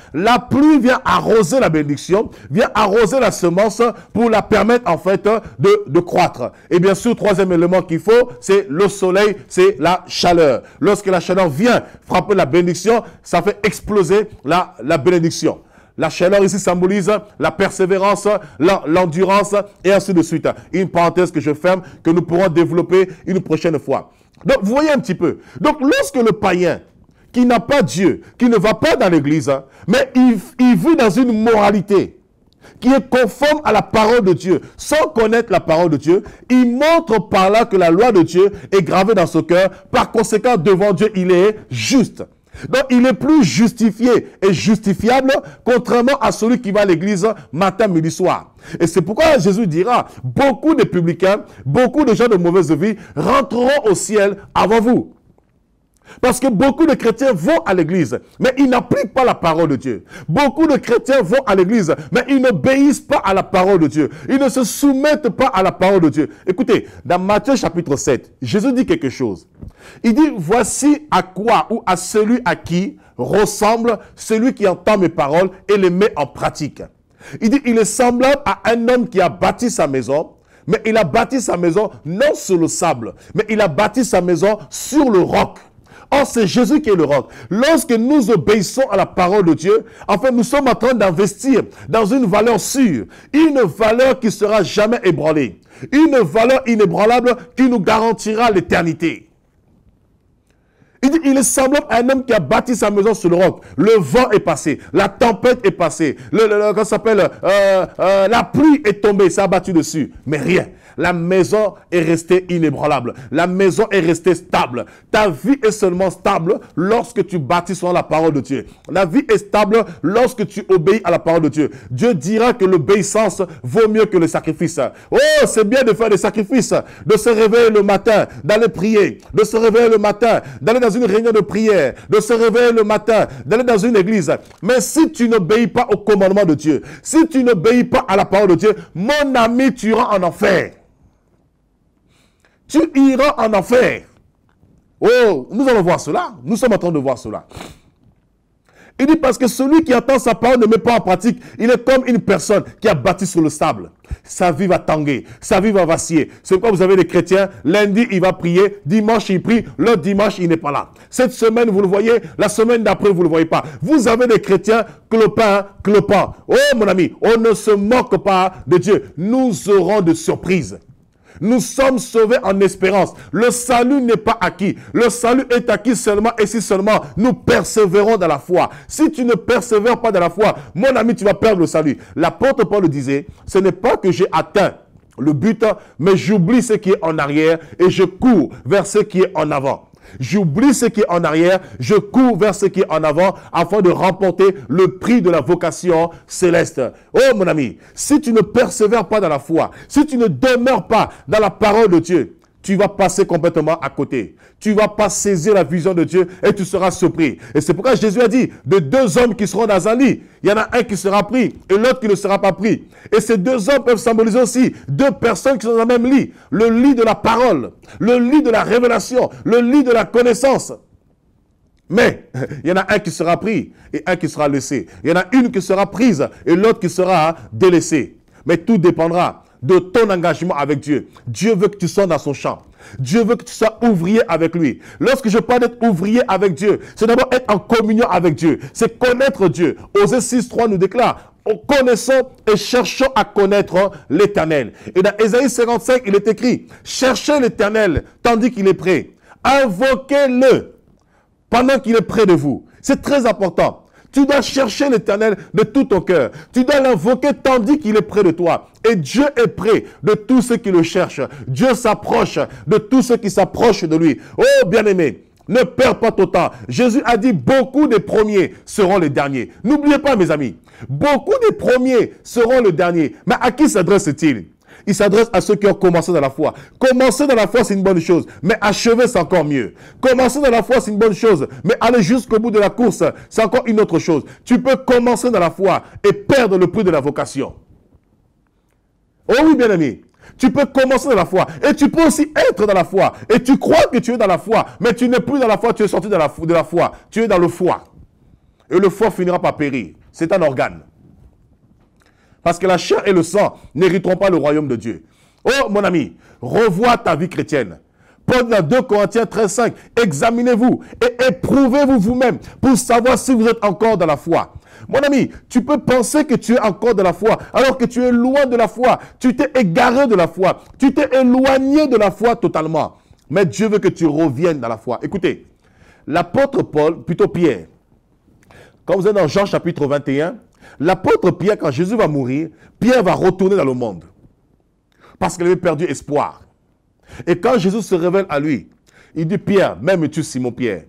arroser la bénédiction, vient arroser la semence pour la permettre en fait de croître. Et bien sûr, troisième élément qu'il faut, c'est le soleil, c'est la chaleur. Lorsque la chaleur vient frapper la bénédiction, ça fait exploser la bénédiction. La chaleur ici symbolise la persévérance, l'endurance et ainsi de suite. Une parenthèse que je ferme, que nous pourrons développer une prochaine fois. Donc, vous voyez un petit peu. Donc, lorsque le païen qui n'a pas Dieu, qui ne va pas dans l'église, mais il vit dans une moralité qui est conforme à la parole de Dieu, sans connaître la parole de Dieu, il montre par là que la loi de Dieu est gravée dans son cœur. Par conséquent, devant Dieu, il est juste. Donc, il est plus justifié et justifiable, contrairement à celui qui va à l'église matin, midi, soir. Et c'est pourquoi Jésus dira, beaucoup de publicains, beaucoup de gens de mauvaise vie rentreront au ciel avant vous. Parce que beaucoup de chrétiens vont à l'église, mais ils n'appliquent pas la parole de Dieu. Beaucoup de chrétiens vont à l'église, mais ils n'obéissent pas à la parole de Dieu. Ils ne se soumettent pas à la parole de Dieu. Écoutez, dans Matthieu chapitre 7, Jésus dit quelque chose. Il dit, voici à quoi ou à celui à qui ressemble celui qui entend mes paroles et les met en pratique. Il dit, il est semblable à un homme qui a bâti sa maison, mais il a bâti sa maison non sur le sable, mais il a bâti sa maison sur le roc. Or, c'est Jésus qui est le roc. Lorsque nous obéissons à la parole de Dieu, en fait, nous sommes en train d'investir dans une valeur sûre, une valeur qui ne sera jamais ébranlée. Une valeur inébranlable qui nous garantira l'éternité. Il dit, il est semblable à un homme qui a bâti sa maison sur le roc. Le vent est passé, la tempête est passée, la pluie est tombée, ça a battu dessus, mais rien. La maison est restée inébranlable. La maison est restée stable. Ta vie est seulement stable lorsque tu bâtis sur la parole de Dieu. La vie est stable lorsque tu obéis à la parole de Dieu. Dieu dira que l'obéissance vaut mieux que le sacrifice. Oh, c'est bien de faire des sacrifices, de se réveiller le matin, d'aller prier, de se réveiller le matin, d'aller dans une réunion de prière, de se réveiller le matin, d'aller dans une église. Mais si tu n'obéis pas au commandement de Dieu, si tu n'obéis pas à la parole de Dieu, mon ami, tu iras en enfer. Tu iras en enfer. Oh, nous allons voir cela. Nous sommes en train de voir cela. Il dit parce que celui qui entend sa parole ne met pas en pratique, il est comme une personne qui a bâti sur le sable. Sa vie va tanguer, sa vie va vaciller. C'est pourquoi vous avez des chrétiens, lundi il va prier, dimanche il prie, l'autre dimanche il n'est pas là. Cette semaine vous le voyez, la semaine d'après vous ne le voyez pas. Vous avez des chrétiens clopants. Oh mon ami, on ne se moque pas de Dieu. Nous aurons de surprises. Nous sommes sauvés en espérance. Le salut n'est pas acquis. Le salut est acquis seulement et si seulement nous persévérons dans la foi. Si tu ne persévères pas dans la foi, mon ami, tu vas perdre le salut. L'apôtre Paul le disait, ce n'est pas que j'ai atteint le but, mais j'oublie ce qui est en arrière et je cours vers ce qui est en avant. J'oublie ce qui est en arrière, je cours vers ce qui est en avant afin de remporter le prix de la vocation céleste. Oh mon ami, si tu ne persévères pas dans la foi, si tu ne demeures pas dans la parole de Dieu, tu vas passer complètement à côté. Tu ne vas pas saisir la vision de Dieu et tu seras surpris. Et c'est pourquoi Jésus a dit, de deux hommes qui seront dans un lit, il y en a un qui sera pris et l'autre qui ne sera pas pris. Et ces deux hommes peuvent symboliser aussi deux personnes qui sont dans le même lit. Le lit de la parole, le lit de la révélation, le lit de la connaissance. Mais il y en a un qui sera pris et un qui sera laissé. Il y en a une qui sera prise et l'autre qui sera délaissée. Mais tout dépendra de ton engagement avec Dieu. Dieu veut que tu sois dans son champ. Dieu veut que tu sois ouvrier avec lui. Lorsque je parle d'être ouvrier avec Dieu, c'est d'abord être en communion avec Dieu. C'est connaître Dieu. Osée 6.3 nous déclare, connaissons et cherchons à connaître l'Éternel. Et dans Ésaïe 55, il est écrit, cherchez l'Éternel tandis qu'il est près. Invoquez-le pendant qu'il est près de vous. C'est très important. Tu dois chercher l'Éternel de tout ton cœur. Tu dois l'invoquer tandis qu'il est près de toi. Et Dieu est près de tous ceux qui le cherchent. Dieu s'approche de tous ceux qui s'approchent de lui. Oh bien-aimé, ne perds pas ton temps. Jésus a dit, beaucoup des premiers seront les derniers. N'oubliez pas mes amis, beaucoup des premiers seront les derniers. Mais à qui s'adresse-t-il ? Il s'adresse à ceux qui ont commencé dans la foi. Commencer dans la foi, c'est une bonne chose. Mais achever, c'est encore mieux. Commencer dans la foi, c'est une bonne chose. Mais aller jusqu'au bout de la course, c'est encore une autre chose. Tu peux commencer dans la foi et perdre le prix de la vocation. Oh oui, bien aimé. Tu peux commencer dans la foi. Et tu peux aussi être dans la foi. Et tu crois que tu es dans la foi. Mais tu n'es plus dans la foi, tu es sorti de la foi. Tu es dans le foie. Et le foie finira par périr. C'est un organe. Parce que la chair et le sang n'hériteront pas le royaume de Dieu. Oh mon ami, revois ta vie chrétienne. Paul dans 2 Corinthiens 13.5, examinez-vous et éprouvez-vous vous-même pour savoir si vous êtes encore dans la foi. Mon ami, tu peux penser que tu es encore dans la foi alors que tu es loin de la foi. Tu t'es égaré de la foi. Tu t'es éloigné de la foi totalement. Mais Dieu veut que tu reviennes dans la foi. Écoutez, l'apôtre Paul, plutôt Pierre, quand vous êtes dans Jean chapitre 21, l'apôtre Pierre, quand Jésus va mourir, Pierre va retourner dans le monde. Parce qu'il avait perdu espoir. Et quand Jésus se révèle à lui, il dit, Pierre, m'aimes-tu Simon Pierre?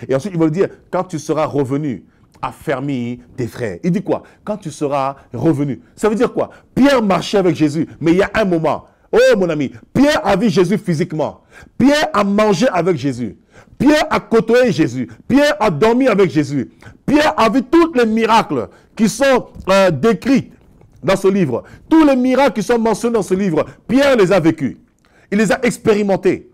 Et ensuite, il va lui dire, quand tu seras revenu, affermis tes frères. Il dit quoi? Quand tu seras revenu. Ça veut dire quoi? Pierre marchait avec Jésus, mais il y a un moment. Oh mon ami, Pierre a vu Jésus physiquement. Pierre a mangé avec Jésus. Pierre a côtoyé Jésus. Pierre a dormi avec Jésus. Pierre a vu tous les miracles qui sont décrits dans ce livre. Tous les miracles qui sont mentionnés dans ce livre, Pierre les a vécus. Il les a expérimentés.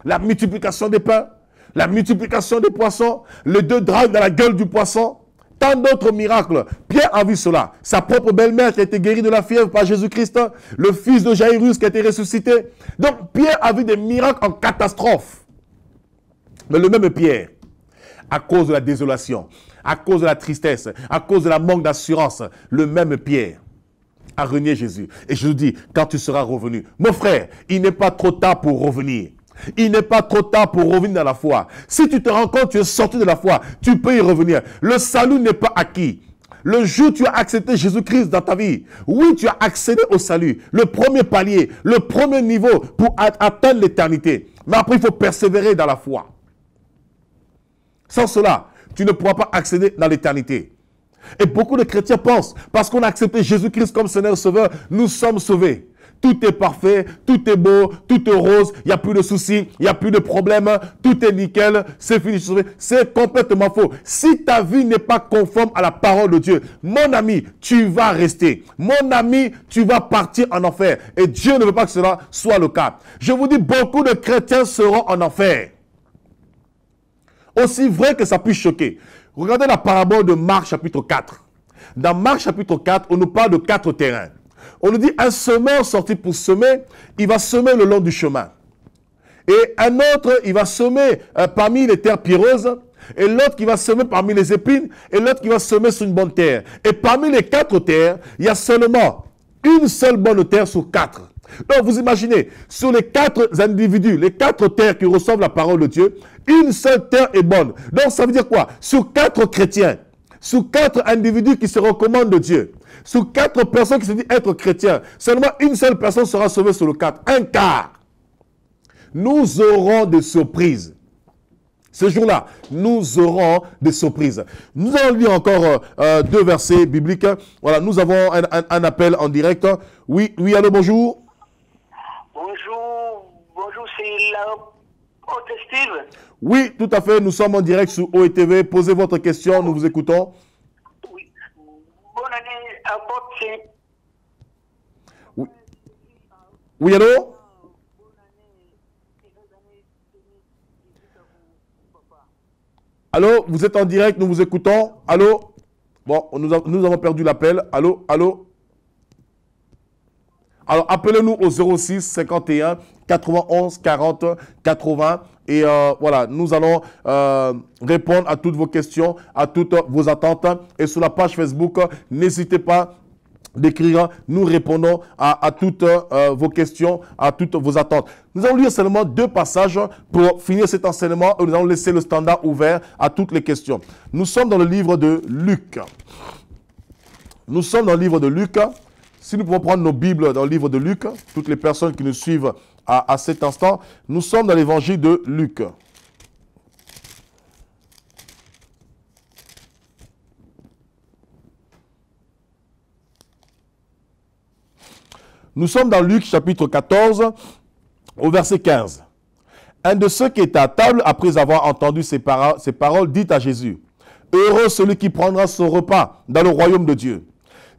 La multiplication des pains, la multiplication des poissons, les 2 drachmes dans la gueule du poisson, tant d'autres miracles. Pierre a vu cela. Sa propre belle-mère qui a été guérie de la fièvre par Jésus-Christ, le fils de Jairus qui a été ressuscité. Donc Pierre a vu des miracles en catastrophe. Mais le même Pierre, à cause de la désolation, à cause de la tristesse, à cause de la manque d'assurance, le même Pierre à renier Jésus. Et je lui dis, quand tu seras revenu, mon frère, il n'est pas trop tard pour revenir. Il n'est pas trop tard pour revenir dans la foi. Si tu te rends compte, tu es sorti de la foi, tu peux y revenir. Le salut n'est pas acquis. Le jour où tu as accepté Jésus-Christ dans ta vie, oui, tu as accédé au salut. Le premier palier, le premier niveau pour atteindre l'éternité. Mais après, il faut persévérer dans la foi. Sans cela, tu ne pourras pas accéder dans l'éternité. Et beaucoup de chrétiens pensent, parce qu'on a accepté Jésus-Christ comme Seigneur et Sauveur, nous sommes sauvés. Tout est parfait, tout est beau, tout est rose, il n'y a plus de soucis, il n'y a plus de problèmes, tout est nickel, c'est fini, sauvé. C'est complètement faux. Si ta vie n'est pas conforme à la parole de Dieu, mon ami, tu vas rester. Mon ami, tu vas partir en enfer. Et Dieu ne veut pas que cela soit le cas. Je vous dis, beaucoup de chrétiens seront en enfer. Aussi vrai que ça puisse choquer. Regardez la parabole de Marc chapitre 4. Dans Marc chapitre 4, on nous parle de 4 terrains. On nous dit un semeur sorti pour semer, il va semer le long du chemin. Et un autre, il va semer parmi les terres pierreuses. Et l'autre qui va semer parmi les épines. Et l'autre qui va semer sur une bonne terre. Et parmi les 4 terres, il y a seulement une seule bonne terre sur 4. Donc vous imaginez, sur les 4 individus, les 4 terres qui reçoivent la parole de Dieu, une seule terre est bonne. Donc ça veut dire quoi? Sur 4 chrétiens, sur 4 individus qui se recommandent de Dieu, sur 4 personnes qui se disent être chrétiens, seulement une seule personne sera sauvée sur le 4. Un quart. Nous aurons des surprises. Ce jour-là, nous aurons des surprises. Nous allons lire encore 2 versets bibliques. Voilà, nous avons un appel en direct. Oui, allô, bonjour. Bonjour, c'est l'apôtre Steve. Oui, tout à fait, nous sommes en direct sur OETV. Posez votre question, nous vous écoutons. Oui. Bonne année, apôtre, c'est... Oui, allô? Allô, vous êtes en direct, nous vous écoutons. Allô? Bon, nous avons perdu l'appel. Allô? Alors, appelez-nous au 06 51 91 40 80. Et voilà, nous allons répondre à toutes vos questions, à toutes vos attentes. Et sur la page Facebook, n'hésitez pas d'écrire. Nous répondons à toutes vos questions, à toutes vos attentes. Nous allons lire seulement 2 passages pour finir cet enseignement. Et nous allons laisser le standard ouvert à toutes les questions. Nous sommes dans le livre de Luc. Si nous pouvons prendre nos Bibles dans le livre de Luc, toutes les personnes qui nous suivent à cet instant, nous sommes dans l'évangile de Luc. Nous sommes dans Luc chapitre 14 au verset 15. Un de ceux qui étaient à table, après avoir entendu ces paroles, dit à Jésus, « Heureux celui qui prendra son repas dans le royaume de Dieu. »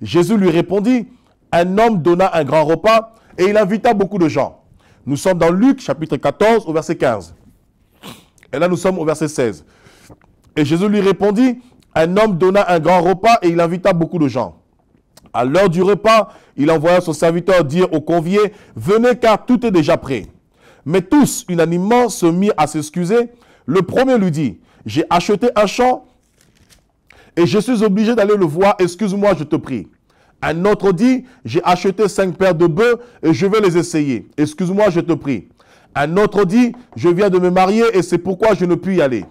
Jésus lui répondit, « Un homme donna un grand repas et il invita beaucoup de gens. » Nous sommes dans Luc chapitre 14 au verset 15. Et là nous sommes au verset 16. Et Jésus lui répondit, « Un homme donna un grand repas et il invita beaucoup de gens. » À l'heure du repas, il envoya son serviteur dire aux conviés, « Venez car tout est déjà prêt. » Mais tous, unanimement, se mirent à s'excuser. Le premier lui dit, « J'ai acheté un champ et je suis obligé d'aller le voir, excuse-moi, je te prie. » Un autre dit, « J'ai acheté 5 paires de bœufs et je vais les essayer. Excuse-moi, je te prie. » Un autre dit, « Je viens de me marier et c'est pourquoi je ne puis y aller. »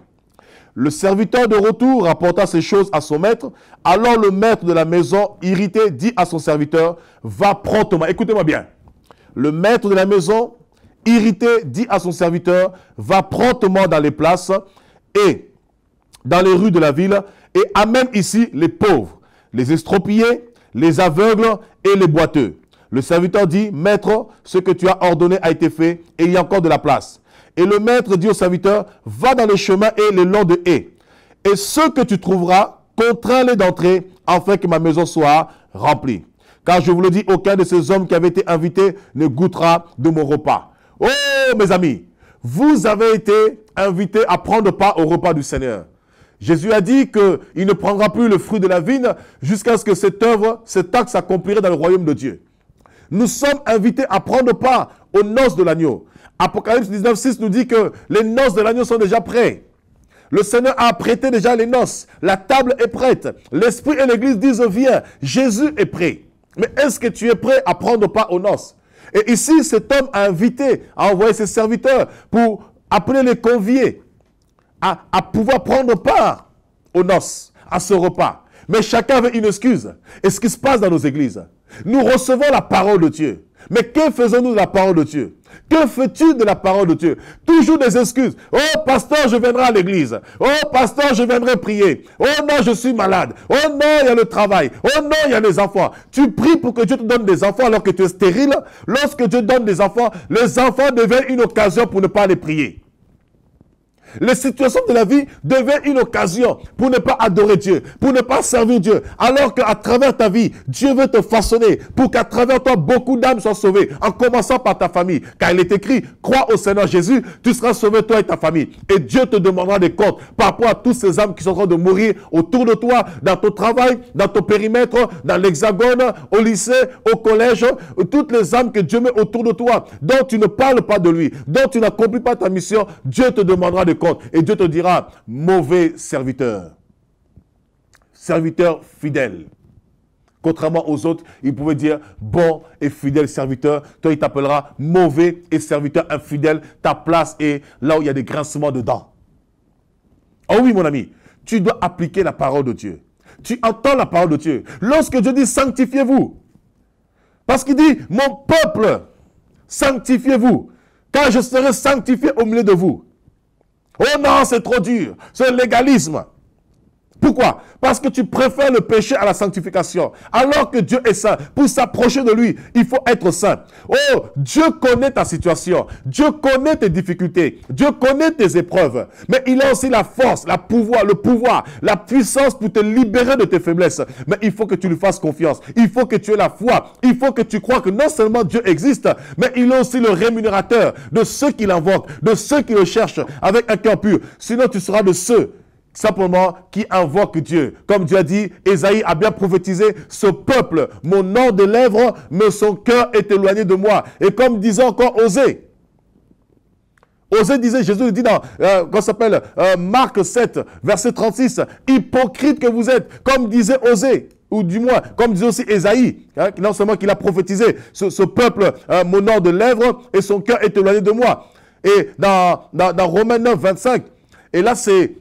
Le serviteur de retour rapporta ces choses à son maître. Alors le maître de la maison, irrité, dit à son serviteur, « Va promptement. » Écoutez-moi bien. Le maître de la maison, irrité, dit à son serviteur, « Va promptement dans les places et dans les rues de la ville et amène ici les pauvres, les estropiés, les aveugles et les boiteux. » Le serviteur dit, « Maître, ce que tu as ordonné a été fait et il y a encore de la place. » Et le maître dit au serviteur, « Va dans les chemins et les longs de haies. Et ceux que tu trouveras, contrains-les d'entrer, afin que ma maison soit remplie. Car je vous le dis, aucun de ces hommes qui avaient été invités ne goûtera de mon repas. » Oh, mes amis, vous avez été invités à prendre part au repas du Seigneur. Jésus a dit qu'il ne prendra plus le fruit de la vigne jusqu'à ce que cette œuvre, cet acte s'accomplirait dans le royaume de Dieu. Nous sommes invités à prendre part aux noces de l'agneau. Apocalypse 19:6 nous dit que les noces de l'agneau sont déjà prêtes. Le Seigneur a apprêté déjà les noces. La table est prête. L'Esprit et l'Église disent, viens. Jésus est prêt. Mais est-ce que tu es prêt à prendre part aux noces? Et ici, cet homme a invité, a envoyé ses serviteurs pour appeler les conviés à pouvoir prendre part aux noces, à ce repas. Mais chacun avait une excuse. Et ce qui se passe dans nos églises, nous recevons la parole de Dieu. Mais que faisons-nous de la parole de Dieu? Que fais-tu de la parole de Dieu? Toujours des excuses. Oh, pasteur, je viendrai à l'église. Oh, pasteur, je viendrai prier. Oh non, je suis malade. Oh non, il y a le travail. Oh non, il y a les enfants. Tu pries pour que Dieu te donne des enfants alors que tu es stérile. Lorsque Dieu donne des enfants, les enfants deviennent une occasion pour ne pas aller prier. Les situations de la vie deviennent une occasion pour ne pas adorer Dieu, pour ne pas servir Dieu. Alors qu'à travers ta vie, Dieu veut te façonner pour qu'à travers toi, beaucoup d'âmes soient sauvées, en commençant par ta famille. Car il est écrit, crois au Seigneur Jésus, tu seras sauvé toi et ta famille. Et Dieu te demandera des comptes par rapport à toutes ces âmes qui sont en train de mourir autour de toi, dans ton travail, dans ton périmètre, dans l'hexagone, au lycée, au collège, toutes les âmes que Dieu met autour de toi, dont tu ne parles pas de lui, dont tu n'accomplis pas ta mission, Dieu te demandera des comptes. Et Dieu te dira, mauvais serviteur, serviteur fidèle. Contrairement aux autres, il pouvait dire bon et fidèle serviteur. Toi, il t'appellera mauvais et serviteur infidèle. Ta place est là où il y a des grincements de dents. Oh oui, mon ami, tu dois appliquer la parole de Dieu. Tu entends la parole de Dieu. Lorsque Dieu dit sanctifiez-vous, parce qu'il dit mon peuple, sanctifiez-vous, car je serai sanctifié au milieu de vous. Oh non, c'est trop dur. C'est le légalisme. Pourquoi? Parce que tu préfères le péché à la sanctification. Alors que Dieu est saint, pour s'approcher de lui, il faut être saint. Oh, Dieu connaît ta situation. Dieu connaît tes difficultés. Dieu connaît tes épreuves. Mais il a aussi la force, le pouvoir, la puissance pour te libérer de tes faiblesses. Mais il faut que tu lui fasses confiance. Il faut que tu aies la foi. Il faut que tu crois que non seulement Dieu existe, mais il est aussi le rémunérateur de ceux qui l'invoquent, de ceux qui le cherchent avec un cœur pur. Sinon, tu seras de ceux simplement qui invoque Dieu. Comme Dieu a dit, Ésaïe a bien prophétisé, ce peuple, mon nom de lèvres, mais son cœur est éloigné de moi. Et comme disait encore Osée, Osée disait, Jésus le dit dans, Marc 7, verset 36, hypocrite que vous êtes, comme disait Osée, ou du moins, comme disait aussi Ésaïe, hein, non seulement qu'il a prophétisé, ce peuple, mon nom de lèvres, et son cœur est éloigné de moi. Et dans Romains 9, 25, et là c'est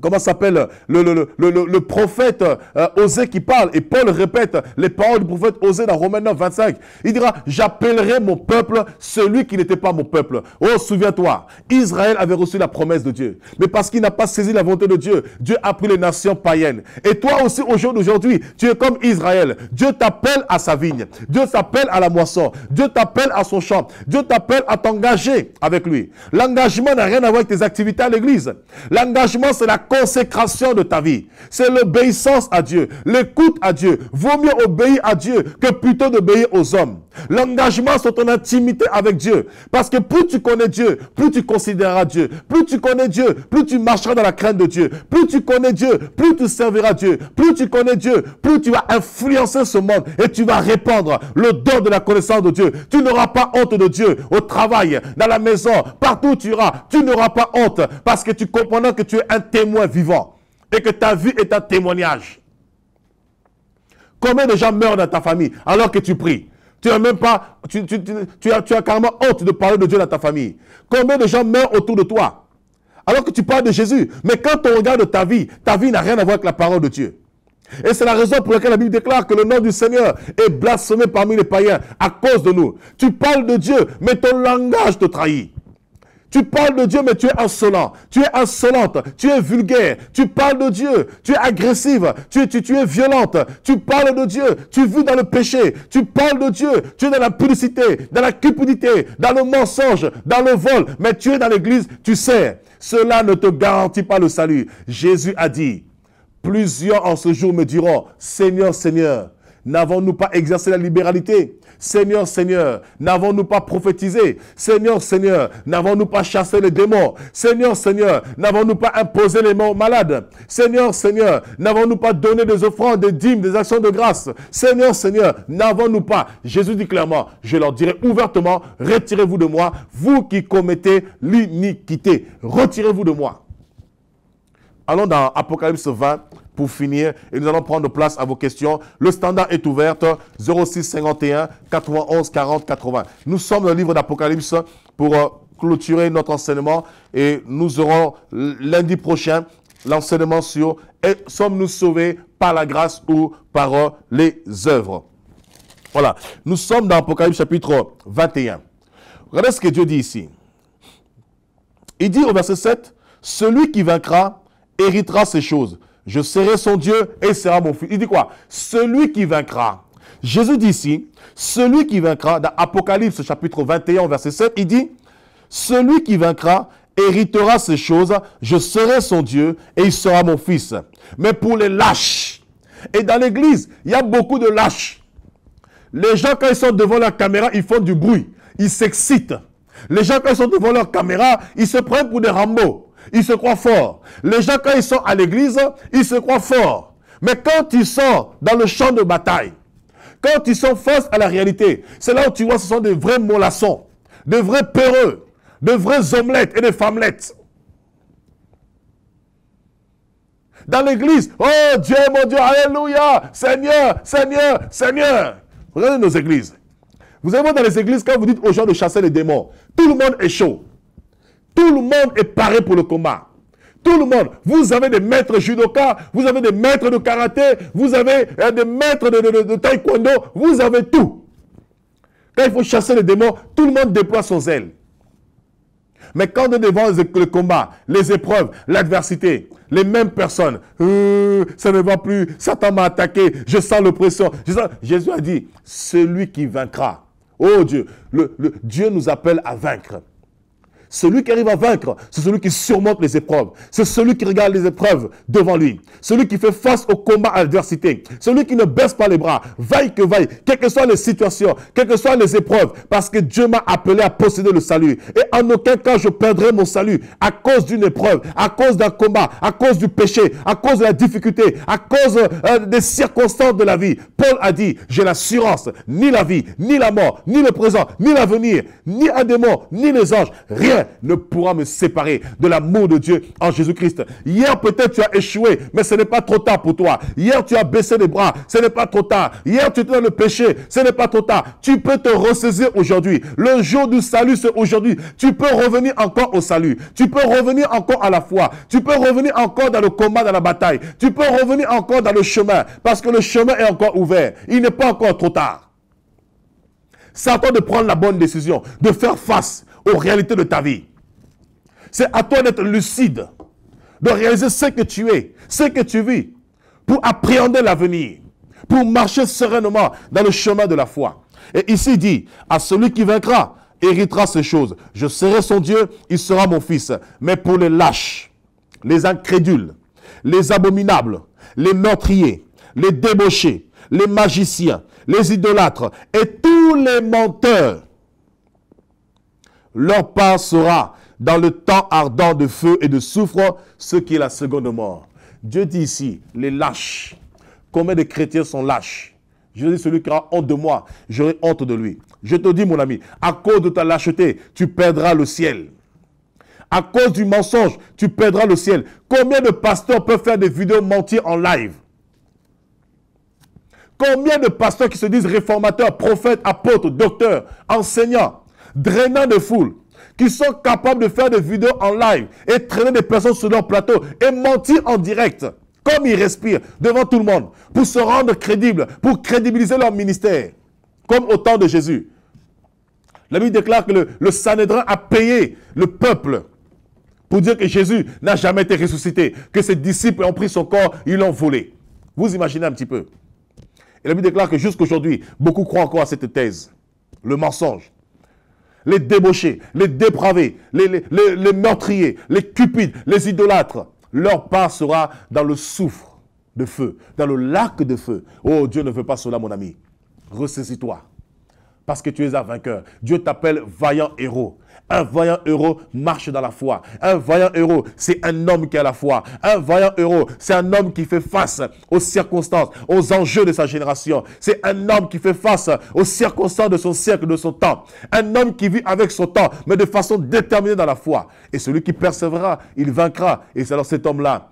comment s'appelle le prophète Osée qui parle. Et Paul répète les paroles du prophète Osée dans Romains 9, 25. Il dira, j'appellerai mon peuple celui qui n'était pas mon peuple. Oh, souviens-toi, Israël avait reçu la promesse de Dieu. Mais parce qu'il n'a pas saisi la volonté de Dieu, Dieu a pris les nations païennes. Et toi aussi, au jour d'aujourd'hui, tu es comme Israël. Dieu t'appelle à sa vigne. Dieu t'appelle à la moisson. Dieu t'appelle à son champ. Dieu t'appelle à t'engager avec lui. L'engagement n'a rien à voir avec tes activités à l'église. L'engagement, c'est la consécration de ta vie. C'est l'obéissance à Dieu, l'écoute à Dieu. Vaut mieux obéir à Dieu que plutôt d'obéir aux hommes. L'engagement, c'est ton intimité avec Dieu. Parce que plus tu connais Dieu, plus tu considéreras Dieu. Plus tu connais Dieu, plus tu marcheras dans la crainte de Dieu. Plus tu connais Dieu, plus tu serviras Dieu. Plus tu connais Dieu, plus tu vas influencer ce monde et tu vas répandre le don de la connaissance de Dieu. Tu n'auras pas honte de Dieu au travail, dans la maison, partout où tu iras. Tu n'auras pas honte parce que tu comprendras que tu es un témoin vivant et que ta vie est un témoignage. Combien de gens meurent dans ta famille alors que tu pries? Tu n'as même pas, tu as carrément honte de parler de Dieu dans ta famille. Combien de gens meurent autour de toi alors que tu parles de Jésus? Mais quand on regarde ta vie n'a rien à voir avec la parole de Dieu. Et c'est la raison pour laquelle la Bible déclare que le nom du Seigneur est blasphémé parmi les païens à cause de nous. Tu parles de Dieu, mais ton langage te trahit. Tu parles de Dieu, mais tu es insolent. Tu es insolente. Tu es vulgaire. Tu parles de Dieu. Tu es agressive. Tu es violente. Tu parles de Dieu. Tu vis dans le péché. Tu parles de Dieu. Tu es dans la publicité, dans la cupidité, dans le mensonge, dans le vol. Mais tu es dans l'église, tu sais. Cela ne te garantit pas le salut. Jésus a dit, plusieurs en ce jour me diront, Seigneur, Seigneur, n'avons-nous pas exercé la libéralité? Seigneur, Seigneur, n'avons-nous pas prophétisé? Seigneur, Seigneur, n'avons-nous pas chassé les démons? Seigneur, Seigneur, n'avons-nous pas imposé les mains aux malades? Seigneur, Seigneur, n'avons-nous pas donné des offrandes, des dîmes, des actions de grâce? Seigneur, Seigneur, n'avons-nous pas? Jésus dit clairement, je leur dirai ouvertement, retirez-vous de moi, vous qui commettez l'iniquité. Retirez-vous de moi. Allons dans Apocalypse 20, pour finir et nous allons prendre place à vos questions. Le standard est ouvert 06 51 91 40 80. Nous sommes dans le livre d'Apocalypse pour clôturer notre enseignement et nous aurons lundi prochain l'enseignement sur « Sommes-nous sauvés par la grâce ou par les œuvres ?» Voilà, nous sommes dans Apocalypse chapitre 21. Regardez ce que Dieu dit ici. Il dit au verset 7, « Celui qui vaincra héritera ces choses. Je serai son Dieu et il sera mon fils. » Il dit quoi? Celui qui vaincra. Jésus dit ici, celui qui vaincra, dans Apocalypse chapitre 21, verset 7, il dit, « Celui qui vaincra héritera ces choses, je serai son Dieu et il sera mon fils. » Mais pour les lâches, et dans l'église, il y a beaucoup de lâches. Les gens, quand ils sont devant leur caméra, ils font du bruit, ils s'excitent. Les gens, quand ils sont devant leur caméra, ils se prennent pour des Rambo. Ils se croient forts. Les gens, quand ils sont à l'église, ils se croient forts. Mais quand ils sont dans le champ de bataille, quand ils sont face à la réalité, c'est là où tu vois ce sont des vrais mollassons, de vrais peureux, de vrais omelettes et des femmelettes. Dans l'église, oh Dieu, mon Dieu, alléluia, Seigneur, Seigneur, Seigneur. Regardez nos églises. Vous allez voir dans les églises, quand vous dites aux gens de chasser les démons, tout le monde est chaud. Tout le monde est paré pour le combat. Tout le monde. Vous avez des maîtres judoka, vous avez des maîtres de karaté, vous avez des maîtres de taekwondo, vous avez tout. Quand il faut chasser les démons, tout le monde déploie son zèle. Mais quand on est devant le combat, les épreuves, l'adversité, les mêmes personnes, ça ne va plus, Satan m'a attaqué, je sens l'oppression. Jésus a dit, celui qui vaincra. Oh Dieu, Dieu nous appelle à vaincre. Celui qui arrive à vaincre, c'est celui qui surmonte les épreuves. C'est celui qui regarde les épreuves devant lui. Celui qui fait face au combat à l'adversité. Celui qui ne baisse pas les bras, vaille que vaille, quelles que soient les situations, quelles que soient les épreuves, parce que Dieu m'a appelé à posséder le salut. Et en aucun cas je perdrai mon salut à cause d'une épreuve, à cause d'un combat, à cause du péché, à cause de la difficulté, à cause des circonstances de la vie. Paul a dit, j'ai l'assurance, ni la vie, ni la mort, ni le présent, ni l'avenir, ni un démon, ni les anges, rien ne pourra me séparer de l'amour de Dieu en Jésus-Christ. Hier, peut-être tu as échoué, mais ce n'est pas trop tard pour toi. Hier, tu as baissé les bras, ce n'est pas trop tard. Hier, tu étais dans le péché, ce n'est pas trop tard. Tu peux te ressaisir aujourd'hui. Le jour du salut, c'est aujourd'hui. Tu peux revenir encore au salut. Tu peux revenir encore à la foi. Tu peux revenir encore dans le combat, dans la bataille. Tu peux revenir encore dans le chemin, parce que le chemin est encore ouvert. Il n'est pas encore trop tard. C'est à toi de prendre la bonne décision, de faire face aux réalités de ta vie. C'est à toi d'être lucide, de réaliser ce que tu es, ce que tu vis, pour appréhender l'avenir, pour marcher sereinement dans le chemin de la foi. Et ici il dit, à celui qui vaincra, héritera ces choses. Je serai son Dieu, il sera mon fils. Mais pour les lâches, les incrédules, les abominables, les meurtriers, les débauchés, les magiciens, les idolâtres et tous les menteurs, leur part sera dans le temps ardent de feu et de soufre, ce qui est la seconde mort. Dieu dit ici, les lâches. Combien de chrétiens sont lâches? Je dis, celui qui aura honte de moi, j'aurai honte de lui. Je te dis, mon ami, à cause de ta lâcheté, tu perdras le ciel. À cause du mensonge, tu perdras le ciel. Combien de pasteurs peuvent faire des vidéos mentir en live? Combien de pasteurs qui se disent réformateurs, prophètes, apôtres, docteurs, enseignants, drainant de foule, qui sont capables de faire des vidéos en live et traîner des personnes sur leur plateau et mentir en direct, comme ils respirent, devant tout le monde, pour se rendre crédibles, pour crédibiliser leur ministère, comme au temps de Jésus. La Bible déclare que le Sanhédrin a payé le peuple pour dire que Jésus n'a jamais été ressuscité, que ses disciples ont pris son corps, ils l'ont volé. Vous imaginez un petit peu. Et la Bible déclare que jusqu'aujourd'hui, beaucoup croient encore à cette thèse, le mensonge. Les débauchés, les dépravés, les meurtriers, les cupides, les idolâtres, leur part sera dans le soufre de feu, dans le lac de feu. Oh, Dieu ne veut pas cela, mon ami. Ressaisis-toi, parce que tu es un vainqueur. Dieu t'appelle vaillant héros. Un vaillant héros marche dans la foi. Un vaillant héros, c'est un homme qui a la foi. Un vaillant héros, c'est un homme qui fait face aux circonstances, aux enjeux de sa génération. C'est un homme qui fait face aux circonstances de son siècle, de son temps. Un homme qui vit avec son temps, mais de façon déterminée dans la foi. Et celui qui persévérera, il vaincra. Et c'est alors cet homme-là,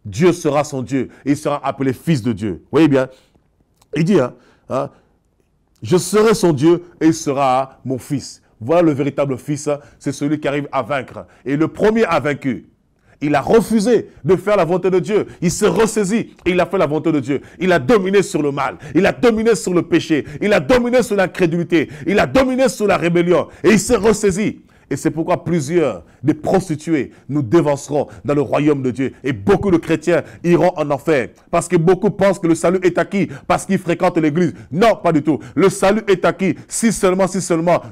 Dieu sera son Dieu. Et il sera appelé fils de Dieu. Vous voyez bien? Il dit, je serai son Dieu et il sera mon fils. Voilà le véritable fils, c'est celui qui arrive à vaincre. Et le premier a vaincu. Il a refusé de faire la volonté de Dieu. Il s'est ressaisi et il a fait la volonté de Dieu. Il a dominé sur le mal. Il a dominé sur le péché. Il a dominé sur l'incrédulité. Il a dominé sur la rébellion. Et il s'est ressaisi. Et c'est pourquoi plusieurs des prostituées nous dévanceront dans le royaume de Dieu. Et beaucoup de chrétiens iront en enfer. Parce que beaucoup pensent que le salut est acquis parce qu'ils fréquentent l'église. Non, pas du tout. Le salut est acquis si seulement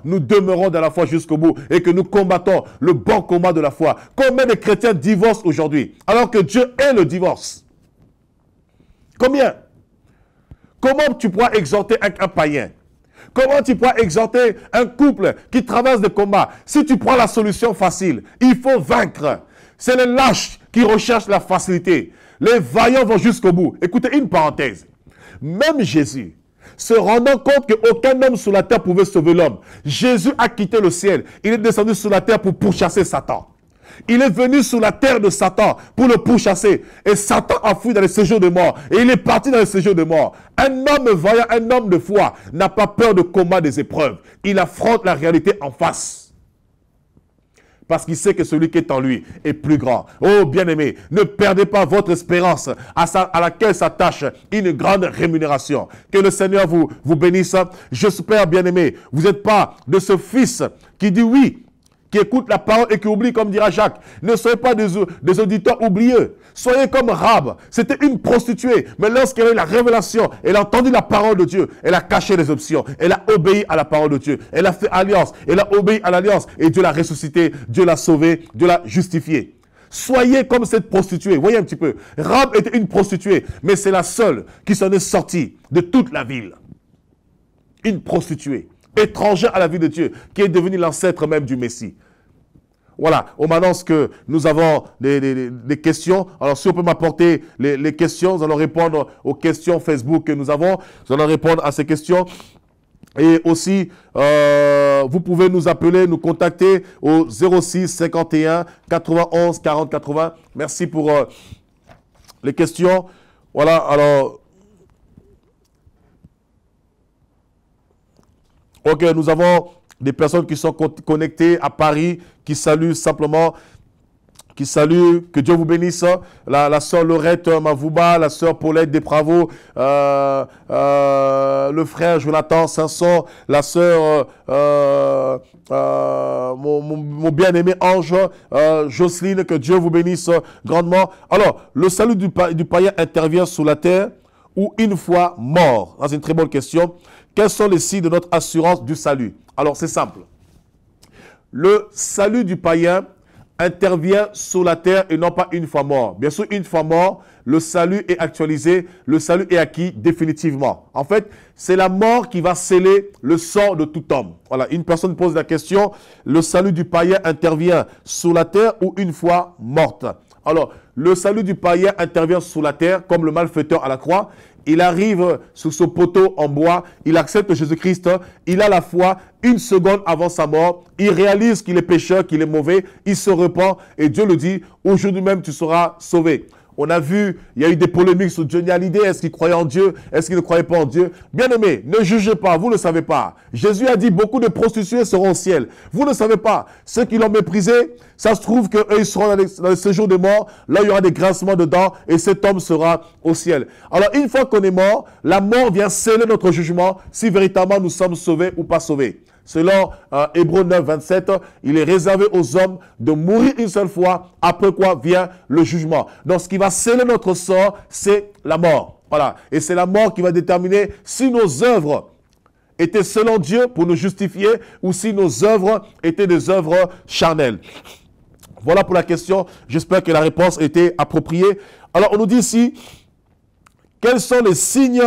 nous demeurons dans la foi jusqu'au bout et que nous combattons le bon combat de la foi. Combien de chrétiens divorcent aujourd'hui alors que Dieu est le divorce? Combien? Comment tu pourras exhorter un païen? Comment tu pourras exhorter un couple qui traverse des combats? Si tu prends la solution facile, il faut vaincre. C'est les lâches qui recherchent la facilité. Les vaillants vont jusqu'au bout. Écoutez, une parenthèse. Même Jésus, se rendant compte qu'aucun homme sur la terre pouvait sauver l'homme, Jésus a quitté le ciel. Il est descendu sur la terre pour pourchasser Satan. Il est venu sur la terre de Satan pour le pourchasser. Et Satan a fui dans le séjour de mort. Et il est parti dans le séjour de mort. Un homme vaillant, un homme de foi, n'a pas peur de combat des épreuves. Il affronte la réalité en face. Parce qu'il sait que celui qui est en lui est plus grand. Oh bien-aimé, ne perdez pas votre espérance à laquelle s'attache une grande rémunération. Que le Seigneur vous bénisse. J'espère, bien-aimé, vous n'êtes pas de ce fils qui dit oui, qui écoute la parole et qui oublie, comme dira Jacques. Ne soyez pas des auditeurs oublieux. Soyez comme Rahab. C'était une prostituée. Mais lorsqu'elle a eu la révélation, elle a entendu la parole de Dieu. Elle a caché les options. Elle a obéi à la parole de Dieu. Elle a fait alliance. Elle a obéi à l'alliance. Et Dieu l'a ressuscité. Dieu l'a sauvé. Dieu l'a justifié. Soyez comme cette prostituée. Voyez un petit peu. Rahab était une prostituée. Mais c'est la seule qui s'en est sortie de toute la ville. Une prostituée. Étrangère à la vie de Dieu, qui est devenue l'ancêtre même du Messie. Voilà, on m'annonce que nous avons des questions. Alors, si on peut m'apporter les questions, nous allons répondre aux questions Facebook que nous avons. Nous allons répondre à ces questions. Et aussi, vous pouvez nous appeler, nous contacter au 06 51 91 40 80. Merci pour les questions. Voilà, alors... Ok, nous avons des personnes qui sont connectées à Paris, qui saluent simplement, que Dieu vous bénisse. La sœur Laurette Mavouba, la sœur Paulette Despravaux, le frère Jonathan Sanson, la sœur, mon bien-aimé ange, Jocelyne, que Dieu vous bénisse grandement. Alors, le salut du païen intervient sur la terre ou une fois mort? C'est une très bonne question. Quels sont les signes de notre assurance du salut? Alors, c'est simple. Le salut du païen intervient sur la terre et non pas une fois mort. Bien sûr, une fois mort, le salut est actualisé, le salut est acquis définitivement. En fait, c'est la mort qui va sceller le sort de tout homme. Voilà, une personne pose la question, le salut du païen intervient sur la terre ou une fois morte? Alors, le salut du païen intervient sur la terre comme le malfaiteur à la croix. Il arrive sur ce poteau en bois, il accepte Jésus-Christ, il a la foi, une seconde avant sa mort, il réalise qu'il est pécheur, qu'il est mauvais, il se repent et Dieu le dit, aujourd'hui même tu seras sauvé. On a vu, il y a eu des polémiques sur Johnny Hallyday. Est-ce qu'il croyait en Dieu? Est-ce qu'il ne croyait pas en Dieu? Bien-aimés, ne jugez pas, vous ne savez pas. Jésus a dit, beaucoup de prostituées seront au ciel. Vous ne savez pas. Ceux qui l'ont méprisé, ça se trouve qu'eux, ils seront dans le séjour des morts. Là, il y aura des grincements de dents et cet homme sera au ciel. Alors, une fois qu'on est mort, la mort vient sceller notre jugement si véritablement nous sommes sauvés ou pas sauvés. Selon Hébreux 9, 27, il est réservé aux hommes de mourir une seule fois, après quoi vient le jugement. Donc, ce qui va sceller notre sort, c'est la mort. Voilà. Et c'est la mort qui va déterminer si nos œuvres étaient selon Dieu pour nous justifier ou si nos œuvres étaient des œuvres charnelles. Voilà pour la question. J'espère que la réponse était appropriée. Alors, on nous dit ici, quels sont les signes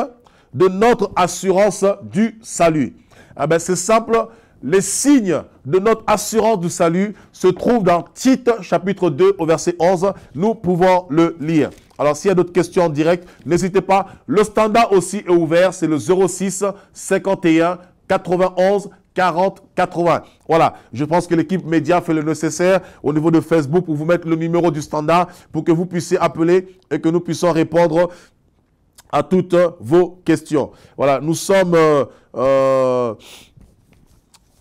de notre assurance du salut? Ah ben c'est simple, les signes de notre assurance du salut se trouvent dans Tite chapitre 2 au verset 11. Nous pouvons le lire. Alors s'il y a d'autres questions en direct, n'hésitez pas. Le standard aussi est ouvert, c'est le 06 51 91 40 80. Voilà, je pense que l'équipe média fait le nécessaire au niveau de Facebook pour vous mettre le numéro du standard pour que vous puissiez appeler et que nous puissions répondre à toutes vos questions. Voilà, nous sommes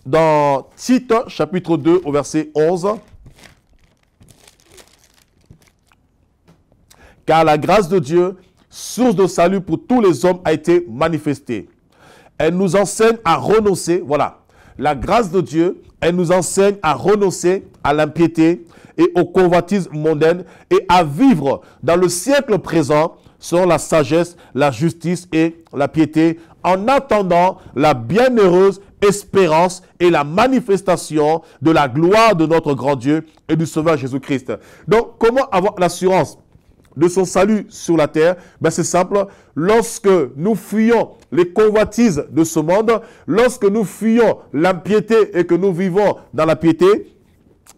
dans Tite, chapitre 2, au verset 11. Car la grâce de Dieu, source de salut pour tous les hommes, a été manifestée. Elle nous enseigne à renoncer, voilà, la grâce de Dieu, elle nous enseigne à renoncer à l'impiété et aux convoitises mondaines et à vivre dans le siècle présent selon la sagesse, la justice et la piété, en attendant la bienheureuse espérance et la manifestation de la gloire de notre grand Dieu et du Sauveur Jésus-Christ. Donc, comment avoir l'assurance de son salut sur la terre? Ben, c'est simple. Lorsque nous fuyons les convoitises de ce monde, lorsque nous fuyons l'impiété et que nous vivons dans la piété,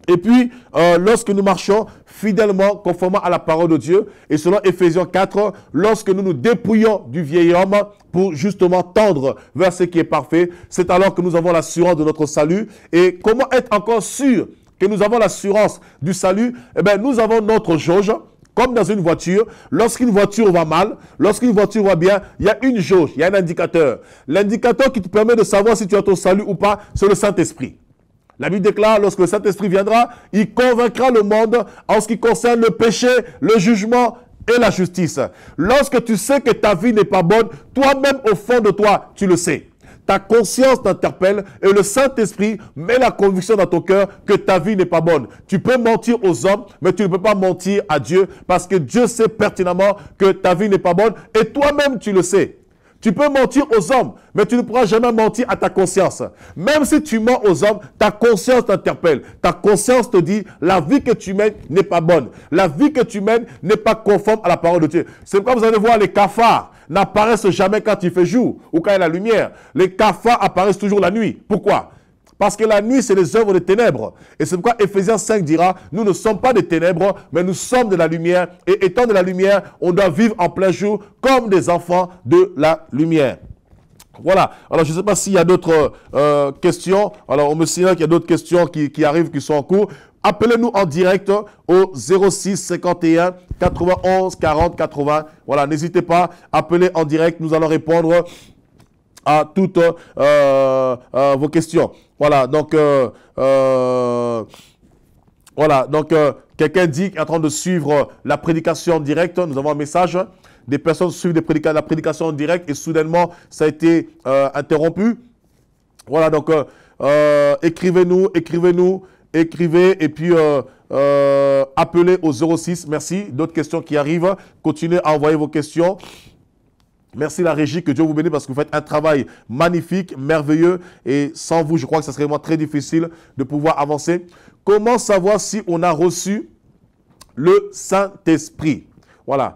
et puis lorsque nous marchons fidèlement, conformément à la parole de Dieu, et selon Éphésiens 4, lorsque nous nous dépouillons du vieil homme pour justement tendre vers ce qui est parfait, c'est alors que nous avons l'assurance de notre salut. Et comment être encore sûr que nous avons l'assurance du salut? Eh bien, nous avons notre jauge. Comme dans une voiture, lorsqu'une voiture va mal, lorsqu'une voiture va bien, il y a une jauge, il y a un indicateur. L'indicateur qui te permet de savoir si tu as ton salut ou pas, c'est le Saint-Esprit. La Bible déclare, lorsque le Saint-Esprit viendra, il convaincra le monde en ce qui concerne le péché, le jugement et la justice. Lorsque tu sais que ta vie n'est pas bonne, toi-même au fond de toi, tu le sais. Ta conscience t'interpelle et le Saint-Esprit met la conviction dans ton cœur que ta vie n'est pas bonne. Tu peux mentir aux hommes, mais tu ne peux pas mentir à Dieu parce que Dieu sait pertinemment que ta vie n'est pas bonne et toi-même tu le sais. Tu peux mentir aux hommes, mais tu ne pourras jamais mentir à ta conscience. Même si tu mens aux hommes, ta conscience t'interpelle. Ta conscience te dit, la vie que tu mènes n'est pas bonne. La vie que tu mènes n'est pas conforme à la parole de Dieu. C'est pourquoi vous allez voir les cafards n'apparaissent jamais quand il fait jour ou quand il y a la lumière. Les cafards apparaissent toujours la nuit. Pourquoi? Parce que la nuit, c'est les œuvres des ténèbres. Et c'est pourquoi Éphésiens 5 dira, nous ne sommes pas des ténèbres, mais nous sommes de la lumière. Et étant de la lumière, on doit vivre en plein jour comme des enfants de la lumière. Voilà. Alors, je ne sais pas s'il y a d'autres questions. Alors, on me signale qu'il y a d'autres questions qui arrivent, qui sont en cours. Appelez-nous en direct au 06 51 91 40 80. Voilà, n'hésitez pas, appelez en direct. Nous allons répondre à toutes vos questions. Voilà, donc, quelqu'un dit qu'il est en train de suivre la prédication en direct. Nous avons un message. Des personnes suivent la prédication en direct et soudainement, ça a été interrompu. Voilà, donc, écrivez-nous, écrivez et puis appelez au 06. Merci. D'autres questions qui arrivent. Continuez à envoyer vos questions. Merci la régie, que Dieu vous bénisse parce que vous faites un travail magnifique, merveilleux. Et sans vous, je crois que ça serait vraiment très difficile de pouvoir avancer. Comment savoir si on a reçu le Saint-Esprit? Voilà.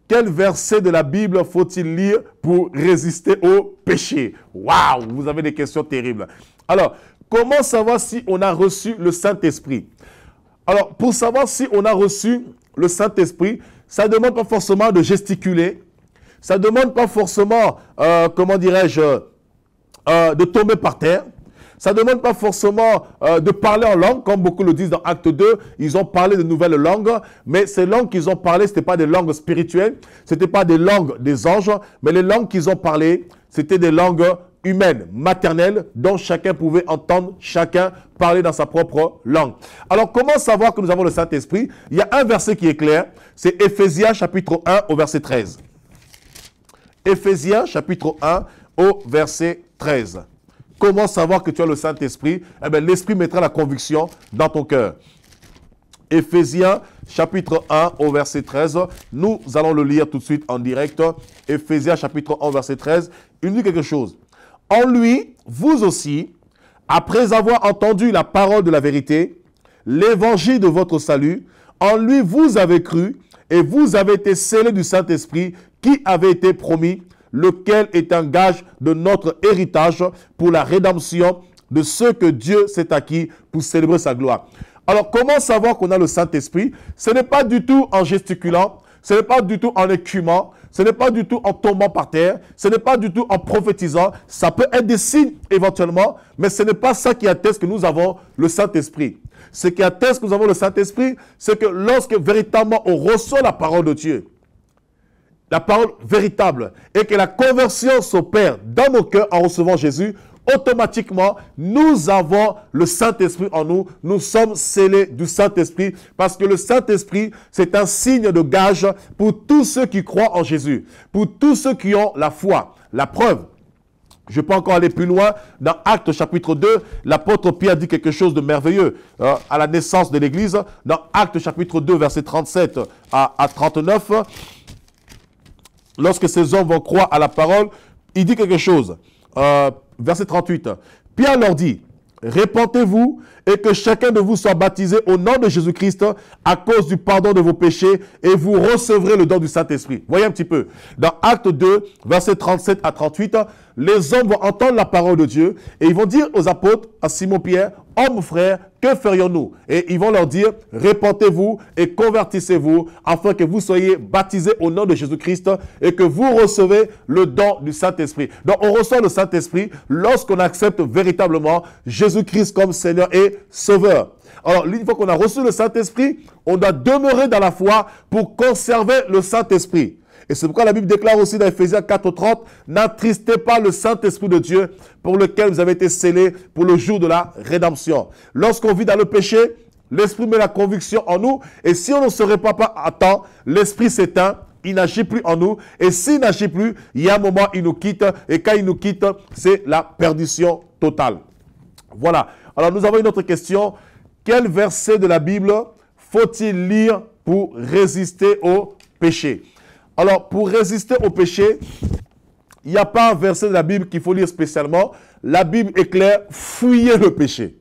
Quel verset de la Bible faut-il lire pour résister au péché? Waouh, vous avez des questions terribles. Alors, comment savoir si on a reçu le Saint-Esprit? Alors, pour savoir si on a reçu le Saint-Esprit, ça ne demande pas forcément de gesticuler. Ça ne demande pas forcément, comment dirais-je, de tomber par terre. Ça ne demande pas forcément de parler en langue, comme beaucoup le disent dans Acte 2. Ils ont parlé de nouvelles langues, mais ces langues qu'ils ont parlé, ce n'étaient pas des langues spirituelles, ce n'étaient pas des langues des anges, mais les langues qu'ils ont parlé, c'était des langues humaines, maternelles, dont chacun pouvait entendre, chacun parler dans sa propre langue. Alors, comment savoir que nous avons le Saint-Esprit? Il y a un verset qui est clair, c'est Éphésiens chapitre 1 au verset 13. Éphésiens chapitre 1 au verset 13. Comment savoir que tu as le Saint-Esprit? Eh bien, l'Esprit mettra la conviction dans ton cœur. Éphésiens chapitre 1 au verset 13. Nous allons le lire tout de suite en direct. Éphésiens chapitre 1 au verset 13. Il dit quelque chose. En lui, vous aussi, après avoir entendu la parole de la vérité, l'évangile de votre salut, en lui vous avez cru et vous avez été scellés du Saint-Esprit qui avait été promis, lequel est un gage de notre héritage pour la rédemption de ceux que Dieu s'est acquis pour célébrer sa gloire. Alors, comment savoir qu'on a le Saint-Esprit? Ce n'est pas du tout en gesticulant, ce n'est pas du tout en écumant, ce n'est pas du tout en tombant par terre, ce n'est pas du tout en prophétisant. Ça peut être des signes éventuellement, mais ce n'est pas ça qui atteste que nous avons le Saint-Esprit. Ce qui atteste que nous avons le Saint-Esprit, c'est que lorsque véritablement on reçoit la parole de Dieu, la parole véritable, et que la conversion s'opère dans nos cœurs en recevant Jésus, automatiquement, nous avons le Saint-Esprit en nous. Nous sommes scellés du Saint-Esprit parce que le Saint-Esprit, c'est un signe de gage pour tous ceux qui croient en Jésus, pour tous ceux qui ont la foi. La preuve, je peux encore aller plus loin. Dans Actes chapitre 2, l'apôtre Pierre dit quelque chose de merveilleux à la naissance de l'Église. Dans Actes chapitre 2, versets 37 à 39, lorsque ces hommes vont croire à la parole, il dit quelque chose. Verset 38. Pierre leur dit, répentez-vous et que chacun de vous soit baptisé au nom de Jésus-Christ à cause du pardon de vos péchés et vous recevrez le don du Saint-Esprit. Voyez un petit peu. Dans Acte 2, versets 37 à 38, les hommes vont entendre la parole de Dieu et ils vont dire aux apôtres, à Simon-Pierre, hommes frères, que ferions-nous? Et ils vont leur dire, répentez-vous et convertissez-vous afin que vous soyez baptisés au nom de Jésus-Christ et que vous recevez le don du Saint-Esprit. Donc on reçoit le Saint-Esprit lorsqu'on accepte véritablement Jésus-Christ comme Seigneur et Sauveur. Alors, une fois qu'on a reçu le Saint-Esprit, on doit demeurer dans la foi pour conserver le Saint-Esprit. Et c'est pourquoi la Bible déclare aussi dans Ephésiens 4:30, n'attristez pas le Saint-Esprit de Dieu pour lequel vous avez été scellés pour le jour de la rédemption. Lorsqu'on vit dans le péché, l'Esprit met la conviction en nous. Et si on ne se répand pas à temps, l'Esprit s'éteint. Il n'agit plus en nous. Et s'il n'agit plus, il y a un moment, il nous quitte. Et quand il nous quitte, c'est la perdition totale. Voilà. Alors, nous avons une autre question. Quel verset de la Bible faut-il lire pour résister au péché? Alors, pour résister au péché, il n'y a pas un verset de la Bible qu'il faut lire spécialement. La Bible est claire, fuyez le péché.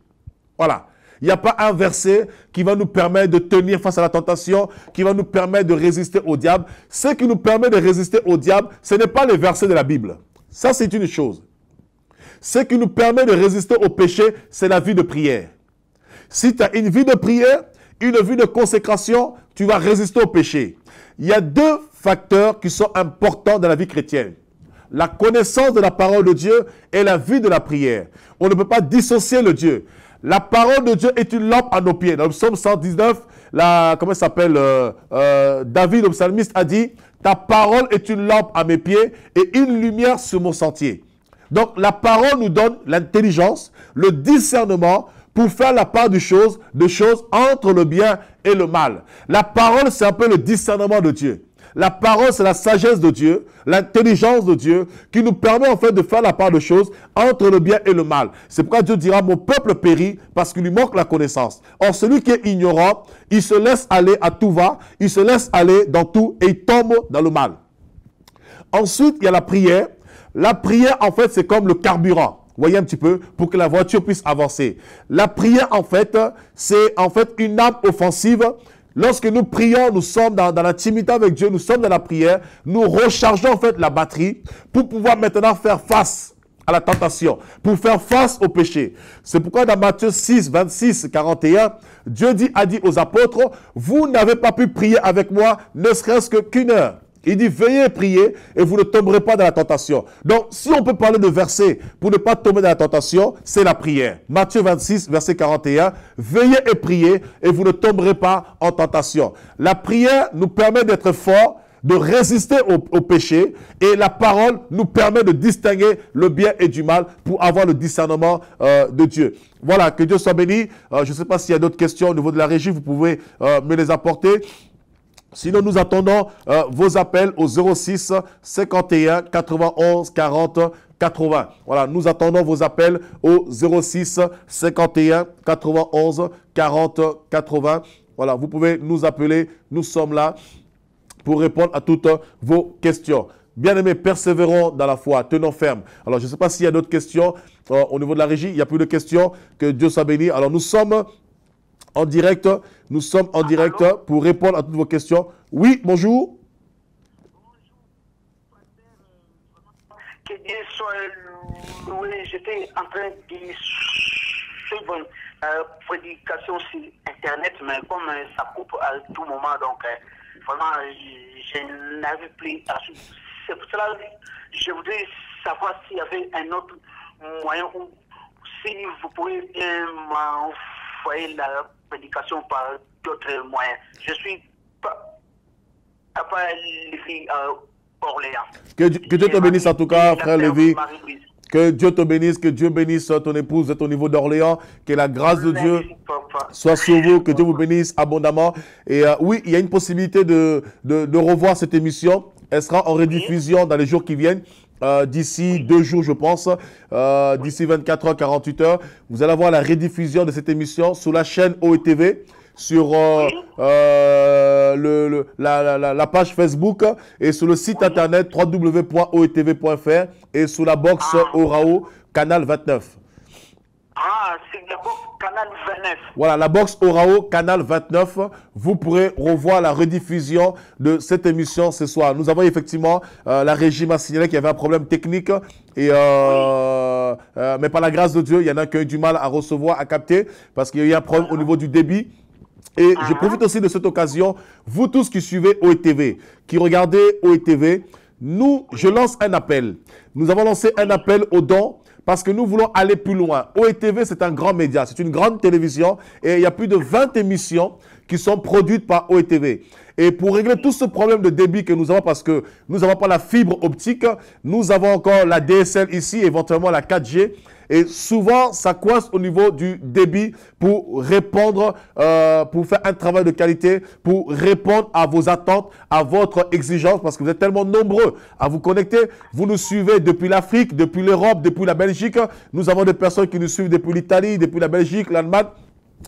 Voilà. Il n'y a pas un verset qui va nous permettre de tenir face à la tentation, qui va nous permettre de résister au diable. Ce qui nous permet de résister au diable, ce n'est pas les versets de la Bible. Ça, c'est une chose. Ce qui nous permet de résister au péché, c'est la vie de prière. Si tu as une vie de prière, une vie de consécration, tu vas résister au péché. Il y a deux facteurs qui sont importants dans la vie chrétienne. La connaissance de la parole de Dieu et la vie de la prière. On ne peut pas dissocier le Dieu. La parole de Dieu est une lampe à nos pieds. Dans le psaume 119, comment ça s'appelle, David, le psalmiste, a dit « Ta parole est une lampe à mes pieds et une lumière sur mon sentier. » Donc, la parole nous donne l'intelligence, le discernement pour faire la part de choses entre le bien et le mal. La parole, c'est un peu le discernement de Dieu. La parole, c'est la sagesse de Dieu, l'intelligence de Dieu qui nous permet en fait de faire la part de choses entre le bien et le mal. C'est pourquoi Dieu dira, mon peuple périt parce qu'il lui manque la connaissance. Or, celui qui est ignorant, il se laisse aller à tout va, il se laisse aller dans tout et il tombe dans le mal. Ensuite, il y a la prière. La prière, en fait, c'est comme le carburant. Voyez un petit peu, pour que la voiture puisse avancer. La prière, en fait, c'est en fait une arme offensive. Lorsque nous prions, nous sommes dans l'intimité avec Dieu, nous sommes dans la prière, nous rechargeons en fait la batterie pour pouvoir maintenant faire face à la tentation, pour faire face au péché. C'est pourquoi dans Matthieu 6, 26, 41, Dieu a dit aux apôtres, vous n'avez pas pu prier avec moi, ne serait-ce qu'une heure. Il dit, veillez prier et vous ne tomberez pas dans la tentation. Donc, si on peut parler de versets pour ne pas tomber dans la tentation, c'est la prière. Matthieu 26, verset 41, veillez et priez et vous ne tomberez pas en tentation. La prière nous permet d'être forts, de résister au péché et la parole nous permet de distinguer le bien et du mal pour avoir le discernement de Dieu. Voilà, que Dieu soit béni. Je ne sais pas s'il y a d'autres questions au niveau de la régie, vous pouvez me les apporter. Sinon, nous attendons vos appels au 06 51 91 40 80. Voilà, nous attendons vos appels au 06 51 91 40 80. Voilà, vous pouvez nous appeler. Nous sommes là pour répondre à toutes vos questions. Bien-aimés, persévérons dans la foi, tenons ferme. Alors, je ne sais pas s'il y a d'autres questions au niveau de la régie. Il n'y a plus de questions. Que Dieu soit béni. Alors, nous sommes en direct. Nous sommes en direct pour répondre à toutes vos questions. Oui, bonjour. Que Dieu soit loué. J'étais en train de suivre une prédication sur Internet, mais comme ça coupe à tout moment, donc Vraiment, je n'arrive plus à suivre. C'est pour cela que je voudrais savoir s'il y avait un autre moyen ou si vous pouvez bien m'envoyer la prédication par d'autres moyens. Je suis pas Lévi Orléans. Que Dieu te bénisse en tout cas, frère Lévi. Que Dieu te bénisse, que Dieu bénisse ton épouse de ton niveau d'Orléans, que la grâce de Dieu soit sur vous, que Dieu vous bénisse abondamment. Et oui, il y a une possibilité de revoir cette émission. Elle sera en rediffusion dans les jours qui viennent. D'ici 2 jours, je pense, d'ici 24 heures, 48 heures, vous allez avoir la rediffusion de cette émission sur la chaîne OETV, sur la page Facebook et sur le site internet www.oetv.fr et sur la box Orao, canal 29. Ah, c'est la box canal 29. Voilà, la box Orao, canal 29. Vous pourrez revoir la rediffusion de cette émission ce soir. Nous avons effectivement, la régie m'a signalé qu'il y avait un problème technique. Et, mais par la grâce de Dieu, il y en a qui ont eu du mal à recevoir, à capter, parce qu'il y a eu un problème au niveau du débit. Et je profite aussi de cette occasion, vous tous qui suivez OETV, qui regardez OETV, je lance un appel. Nous avons lancé un appel aux dons parce que nous voulons aller plus loin. OETV, c'est un grand média, c'est une grande télévision et il y a plus de 20 émissions qui sont produites par OETV. Et pour régler tout ce problème de débit que nous avons, parce que nous n'avons pas la fibre optique, nous avons encore la DSL ici, éventuellement la 4G. Et souvent, ça coince au niveau du débit pour répondre, pour faire un travail de qualité, pour répondre à vos attentes, à votre exigence, parce que vous êtes tellement nombreux à vous connecter. Vous nous suivez depuis l'Afrique, depuis l'Europe, depuis la Belgique. Nous avons des personnes qui nous suivent depuis l'Italie, depuis la Belgique, l'Allemagne.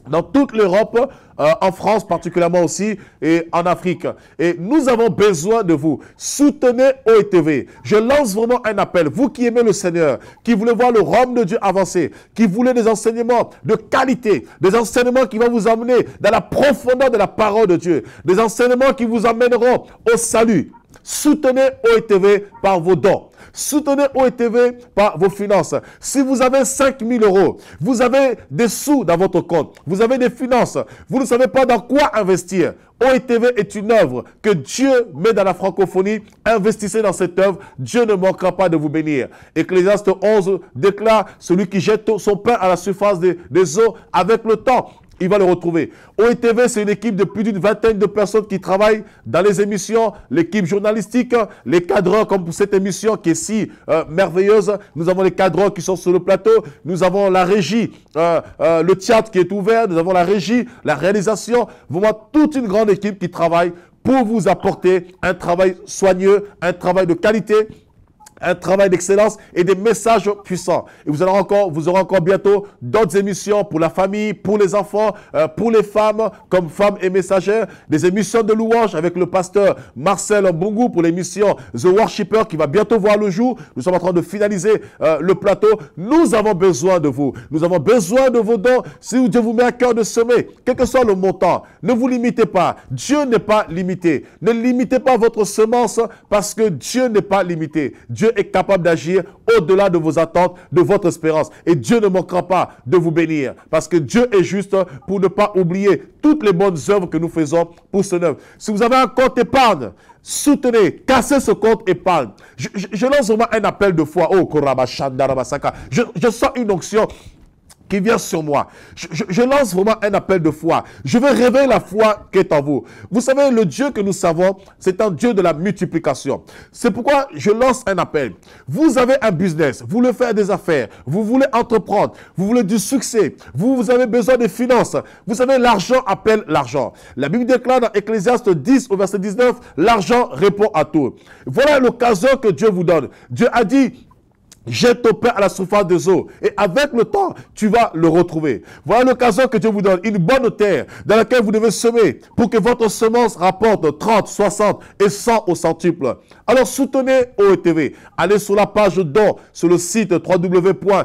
Dans toute l'Europe, en France particulièrement aussi, et en Afrique. Et nous avons besoin de vous. Soutenez OETV. Je lance vraiment un appel. Vous qui aimez le Seigneur, qui voulez voir le royaume de Dieu avancer, qui voulez des enseignements de qualité, des enseignements qui vont vous emmener dans la profondeur de la parole de Dieu, des enseignements qui vous amèneront au salut. Soutenez OETV par vos dons. Soutenez OETV par vos finances. Si vous avez 5 000 euros, vous avez des sous dans votre compte, vous avez des finances, vous ne savez pas dans quoi investir. OETV est une œuvre que Dieu met dans la francophonie. Investissez dans cette œuvre, Dieu ne manquera pas de vous bénir. Ecclésiaste 11 déclare, celui qui jette son pain à la surface des eaux, avec le temps, il va le retrouver. OETV, c'est une équipe de plus d'une vingtaine de personnes qui travaillent dans les émissions, l'équipe journalistique, les cadreurs comme pour cette émission qui est si merveilleuse. Nous avons les cadreurs qui sont sur le plateau. Nous avons la régie, le théâtre qui est ouvert. Nous avons la régie, la réalisation. Vraiment toute une grande équipe qui travaille pour vous apporter un travail soigneux, un travail de qualité, un travail d'excellence et des messages puissants. Et vous aurez encore bientôt d'autres émissions pour la famille, pour les enfants, pour les femmes, comme femmes et messagères, des émissions de louange avec le pasteur Marcel Mbungu pour l'émission The Worshipper qui va bientôt voir le jour. Nous sommes en train de finaliser le plateau. Nous avons besoin de vous. Nous avons besoin de vos dons. Si Dieu vous met à cœur de semer, quel que soit le montant, ne vous limitez pas. Dieu n'est pas limité. Ne limitez pas votre semence parce que Dieu n'est pas limité. Dieu est capable d'agir au-delà de vos attentes, de votre espérance. Et Dieu ne manquera pas de vous bénir. Parce que Dieu est juste pour ne pas oublier toutes les bonnes œuvres que nous faisons pour ce œuvre. Si vous avez un compte épargne, soutenez, cassez ce compte épargne. Je lance vraiment un appel de foi. Oh, Korabashandarabasaka. Je sens une onction qui vient sur moi. Je lance vraiment un appel de foi. Je veux réveiller la foi qui est en vous. Vous savez, le Dieu que nous savons, c'est un Dieu de la multiplication. C'est pourquoi je lance un appel. Vous avez un business, vous voulez faire des affaires, vous voulez entreprendre, vous voulez du succès, vous avez besoin de finances. Vous savez, l'argent appelle l'argent. La Bible déclare dans Ecclésiaste 10 au verset 19, l'argent répond à tout. Voilà l'occasion que Dieu vous donne. Dieu a dit, jette ton pain à la surface des eaux et avec le temps, tu vas le retrouver. Voilà l'occasion que Dieu vous donne, une bonne terre dans laquelle vous devez semer pour que votre semence rapporte 30, 60 et 100 au centuple. Alors soutenez OETV. Allez sur la page don sur le site www.oetv.fr.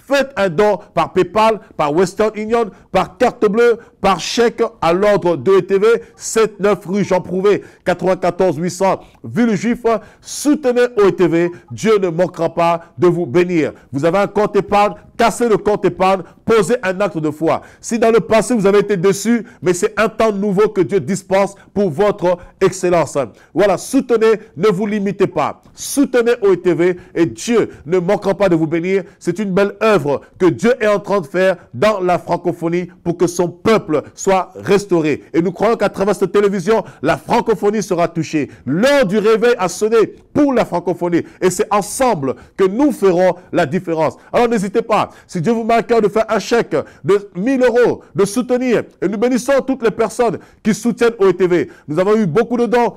Faites un don par PayPal, par Western Union, par carte bleue, par chèque à l'ordre de ETV, 7-9 rue Jean Prouvé, 94 800, Villejuif. Soutenez OETV. Dieu ne manquera pas de vous bénir. Vous avez un compte épargne, cassez le compte épargne, posez un acte de foi. Si dans le passé vous avez été déçu, mais c'est un temps nouveau que Dieu dispense pour votre excellence. Voilà, soutenez, ne vous limitez pas. Soutenez OETV et Dieu ne manquera pas de vous bénir. C'est une belle œuvre que Dieu est en train de faire dans la francophonie pour que son peuple soit restauré. Et nous croyons qu'à travers cette télévision, la francophonie sera touchée. L'heure du réveil a sonné pour la francophonie. Et c'est ensemble que nous ferons la différence. Alors n'hésitez pas. Si Dieu vous met à cœur de faire un chèque de 1000 €, de soutenir, et nous bénissons toutes les personnes qui soutiennent OETV. Nous avons eu beaucoup de dons.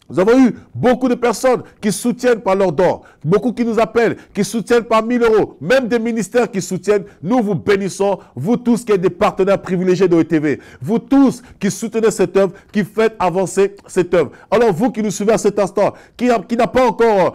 Nous avons eu beaucoup de personnes qui soutiennent par leurs dons, beaucoup qui nous appellent, qui soutiennent par 1000 €, même des ministères qui soutiennent. Nous vous bénissons, vous tous qui êtes des partenaires privilégiés de OETV, vous tous qui soutenez cette œuvre, qui faites avancer cette œuvre. Alors vous qui nous suivez à cet instant, qui n'a pas encore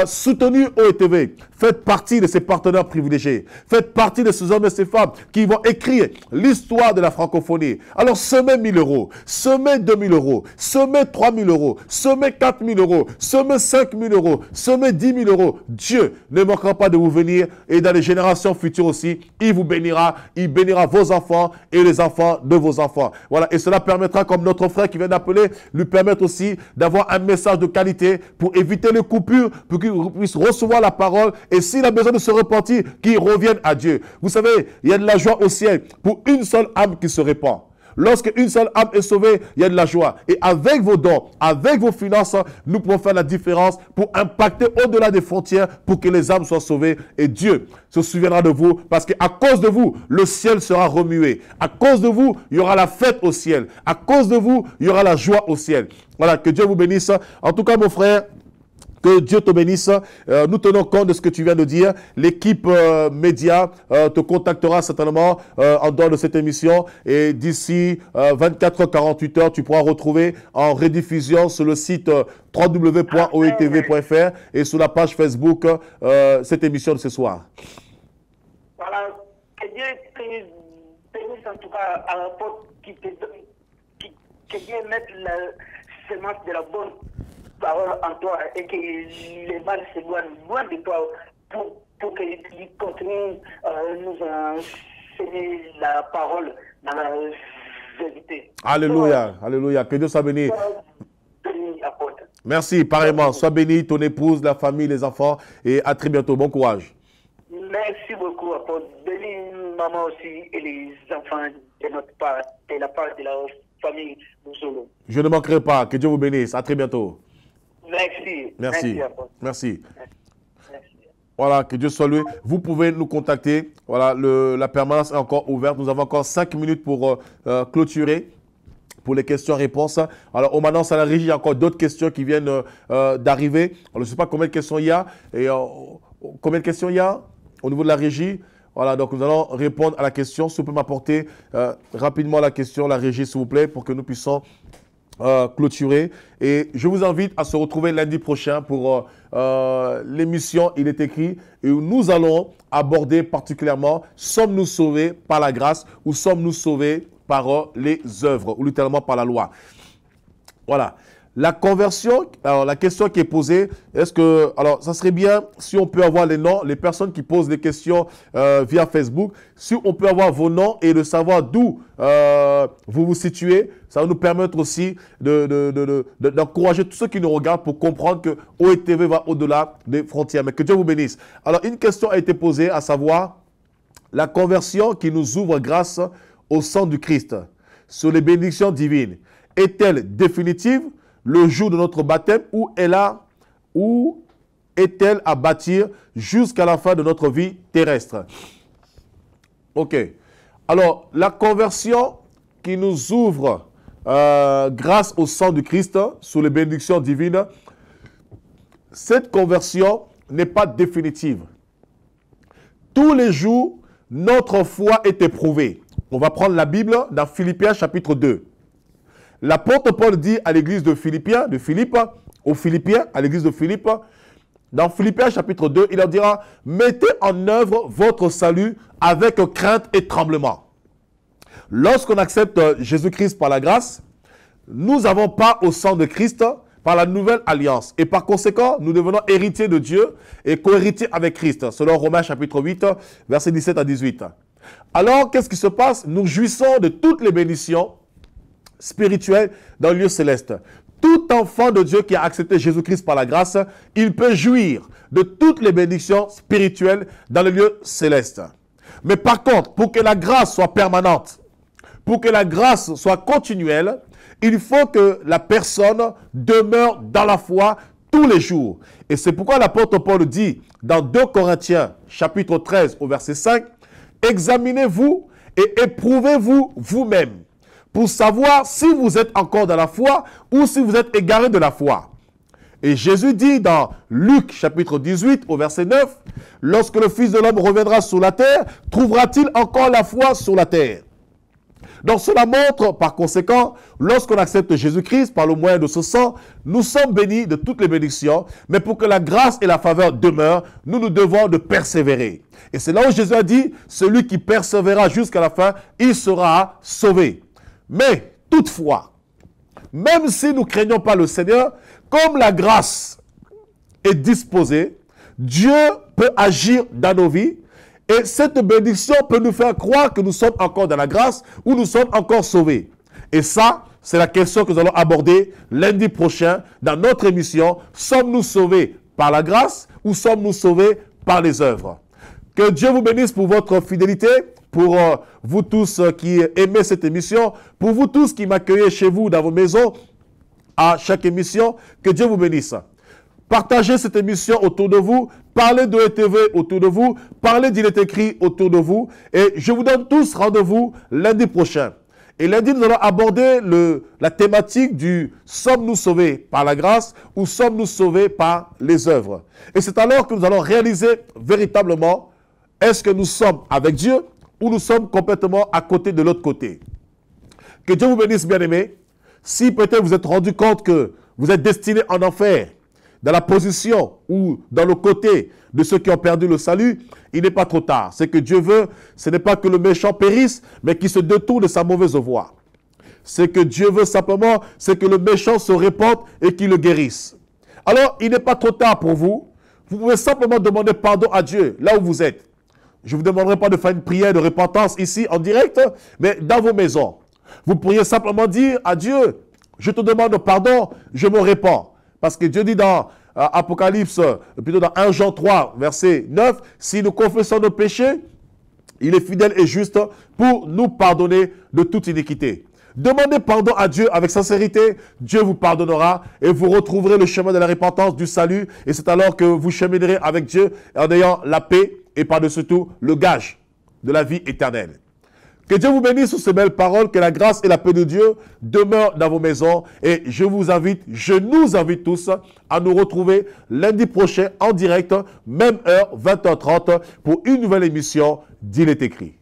soutenu OETV, faites partie de ces partenaires privilégiés. Faites partie de ces hommes et ces femmes qui vont écrire l'histoire de la francophonie. Alors semez 1000 €, semez 2000 €, semez 3000 €, semez 4000 €, semez 5000 €, semez 10 000 €. Dieu ne manquera pas de vous venir et dans les générations futures aussi, il vous bénira. Il bénira vos enfants et les enfants de vos enfants. Voilà, et cela permettra, comme notre frère qui vient d'appeler, lui permettre aussi d'avoir un message de qualité pour éviter les coupures, pour qu'il puisse recevoir la parole et s'il a besoin de se repentir, qu'il revienne à Dieu. Vous savez, il y a de la joie au ciel pour une seule âme qui se répand. Lorsqu'une seule âme est sauvée, il y a de la joie. Et avec vos dons, avec vos finances, nous pouvons faire la différence pour impacter au-delà des frontières pour que les âmes soient sauvées. Et Dieu se souviendra de vous parce qu'à cause de vous, le ciel sera remué. À cause de vous, il y aura la fête au ciel. À cause de vous, il y aura la joie au ciel. Voilà, que Dieu vous bénisse. En tout cas, mon frère, que Dieu te bénisse. Nous tenons compte de ce que tu viens de dire. L'équipe média te contactera certainement en dehors de cette émission. Et d'ici 24h, 48h, tu pourras retrouver en rediffusion sur le site www.oetv.fr et sur la page Facebook cette émission de ce soir. Voilà. Que Dieu te bénisse en tout cas à la porte que Dieu mette la semence de la bonne parole en toi et que les mal s'éloignent loin de toi pour qu'il continue nous enseigner la parole dans la vérité. Alléluia, alléluia, que Dieu soit béni. Merci, pareillement, sois béni, ton épouse, la famille, les enfants et à très bientôt, bon courage. Merci beaucoup, apôtre. Bénis maman aussi et les enfants de notre part, de la part de la famille Mouzolo. Je ne manquerai pas, que Dieu vous bénisse, à très bientôt. Merci. Merci. Merci. Merci. Voilà, que Dieu soit loué. Vous pouvez nous contacter. Voilà, la permanence est encore ouverte. Nous avons encore 5 minutes pour clôturer pour les questions-réponses. Alors, maintenant, à la régie, il y a encore d'autres questions qui viennent d'arriver. Je ne sais pas combien de questions il y a. Et combien de questions il y a au niveau de la régie? Voilà, donc nous allons répondre à la question. Si vous pouvez m'apporter rapidement la question, la régie, s'il vous plaît, pour que nous puissions clôturer. Et je vous invite à se retrouver lundi prochain pour l'émission Il est écrit et où nous allons aborder particulièrement sommes-nous sauvés par la grâce ou sommes-nous sauvés par les œuvres ou littéralement par la loi. Voilà. La conversion, alors la question qui est posée, est-ce que, alors ça serait bien si on peut avoir les noms, les personnes qui posent des questions via Facebook, si on peut avoir vos noms et de savoir d'où vous vous situez, ça va nous permettre aussi d'encourager tous ceux qui nous regardent pour comprendre que OETV va au-delà des frontières. Mais que Dieu vous bénisse. Alors une question a été posée, à savoir la conversion qui nous ouvre grâce au sang du Christ sur les bénédictions divines est-elle définitive le jour de notre baptême ou est-elle à bâtir jusqu'à la fin de notre vie terrestre? Ok. Alors, la conversion qui nous ouvre grâce au sang du Christ sous les bénédictions divines, cette conversion n'est pas définitive. Tous les jours, notre foi est éprouvée. On va prendre la Bible dans Philippiens chapitre 2. L'apôtre Paul dit à l'église de Philippe, aux Philippiens, à l'église de Philippe, dans Philippiens chapitre 2, il leur dira, mettez en œuvre votre salut avec crainte et tremblement. Lorsqu'on accepte Jésus-Christ par la grâce, nous n'avons pas au sang de Christ par la nouvelle alliance. Et par conséquent, nous devenons héritiers de Dieu et co-héritiers avec Christ, selon Romains chapitre 8, versets 17 à 18. Alors, qu'est-ce qui se passe? Nous jouissons de toutes les bénédictions spirituelles dans le lieu céleste. Tout enfant de Dieu qui a accepté Jésus-Christ par la grâce, il peut jouir de toutes les bénédictions spirituelles dans le lieu céleste. Mais par contre, pour que la grâce soit permanente, pour que la grâce soit continuelle, il faut que la personne demeure dans la foi tous les jours. Et c'est pourquoi l'apôtre Paul dit dans 2 Corinthiens chapitre 13 au verset 5, « Examinez-vous et éprouvez-vous vous-même pour savoir si vous êtes encore dans la foi ou si vous êtes égarés de la foi. » Et Jésus dit dans Luc chapitre 18 au verset 9, « Lorsque le Fils de l'homme reviendra sur la terre, trouvera-t-il encore la foi sur la terre ?» Donc cela montre par conséquent, lorsqu'on accepte Jésus-Christ par le moyen de ce sang, nous sommes bénis de toutes les bénédictions, mais pour que la grâce et la faveur demeurent, nous nous devons de persévérer. Et c'est là où Jésus a dit, celui qui persévérera jusqu'à la fin, il sera sauvé. Mais toutefois, même si nous ne craignons pas le Seigneur, comme la grâce est disposée, Dieu peut agir dans nos vies. Et cette bénédiction peut nous faire croire que nous sommes encore dans la grâce ou nous sommes encore sauvés. Et ça, c'est la question que nous allons aborder lundi prochain dans notre émission. Sommes-nous sauvés par la grâce ou sommes-nous sauvés par les œuvres? Que Dieu vous bénisse pour votre fidélité, pour vous tous qui aimez cette émission, pour vous tous qui m'accueillez chez vous dans vos maisons à chaque émission. Que Dieu vous bénisse. Partagez cette émission autour de vous, parlez de ETV autour de vous, parlez d'Il est écrit autour de vous. Et je vous donne tous rendez-vous lundi prochain. Et lundi, nous allons aborder la thématique du « Sommes-nous sauvés par la grâce ou sommes-nous sauvés par les œuvres ?» Et c'est alors que nous allons réaliser véritablement est-ce que nous sommes avec Dieu ou nous sommes complètement à côté de l'autre côté. Que Dieu vous bénisse, bien-aimés. Si peut-être vous êtes rendu compte que vous êtes destiné en enfer, dans la position ou dans le côté de ceux qui ont perdu le salut, il n'est pas trop tard. Ce que Dieu veut, ce n'est pas que le méchant périsse, mais qu'il se détourne de sa mauvaise voie. Ce que Dieu veut simplement, c'est que le méchant se répande et qu'il le guérisse. Alors, il n'est pas trop tard pour vous. Vous pouvez simplement demander pardon à Dieu, là où vous êtes. Je ne vous demanderai pas de faire une prière de repentance ici en direct, mais dans vos maisons. Vous pourriez simplement dire à Dieu, je te demande pardon, je me répands. Parce que Dieu dit dans Apocalypse, plutôt dans 1 Jean 3, verset 9, si nous confessons nos péchés, il est fidèle et juste pour nous pardonner de toute iniquité. Demandez pardon à Dieu avec sincérité, Dieu vous pardonnera et vous retrouverez le chemin de la repentance, du salut. Et c'est alors que vous cheminerez avec Dieu en ayant la paix et par-dessus tout le gage de la vie éternelle. Que Dieu vous bénisse sur ces belles paroles, que la grâce et la paix de Dieu demeurent dans vos maisons. Et je nous invite tous à nous retrouver lundi prochain en direct, même heure, 20h30, pour une nouvelle émission d'Il est écrit.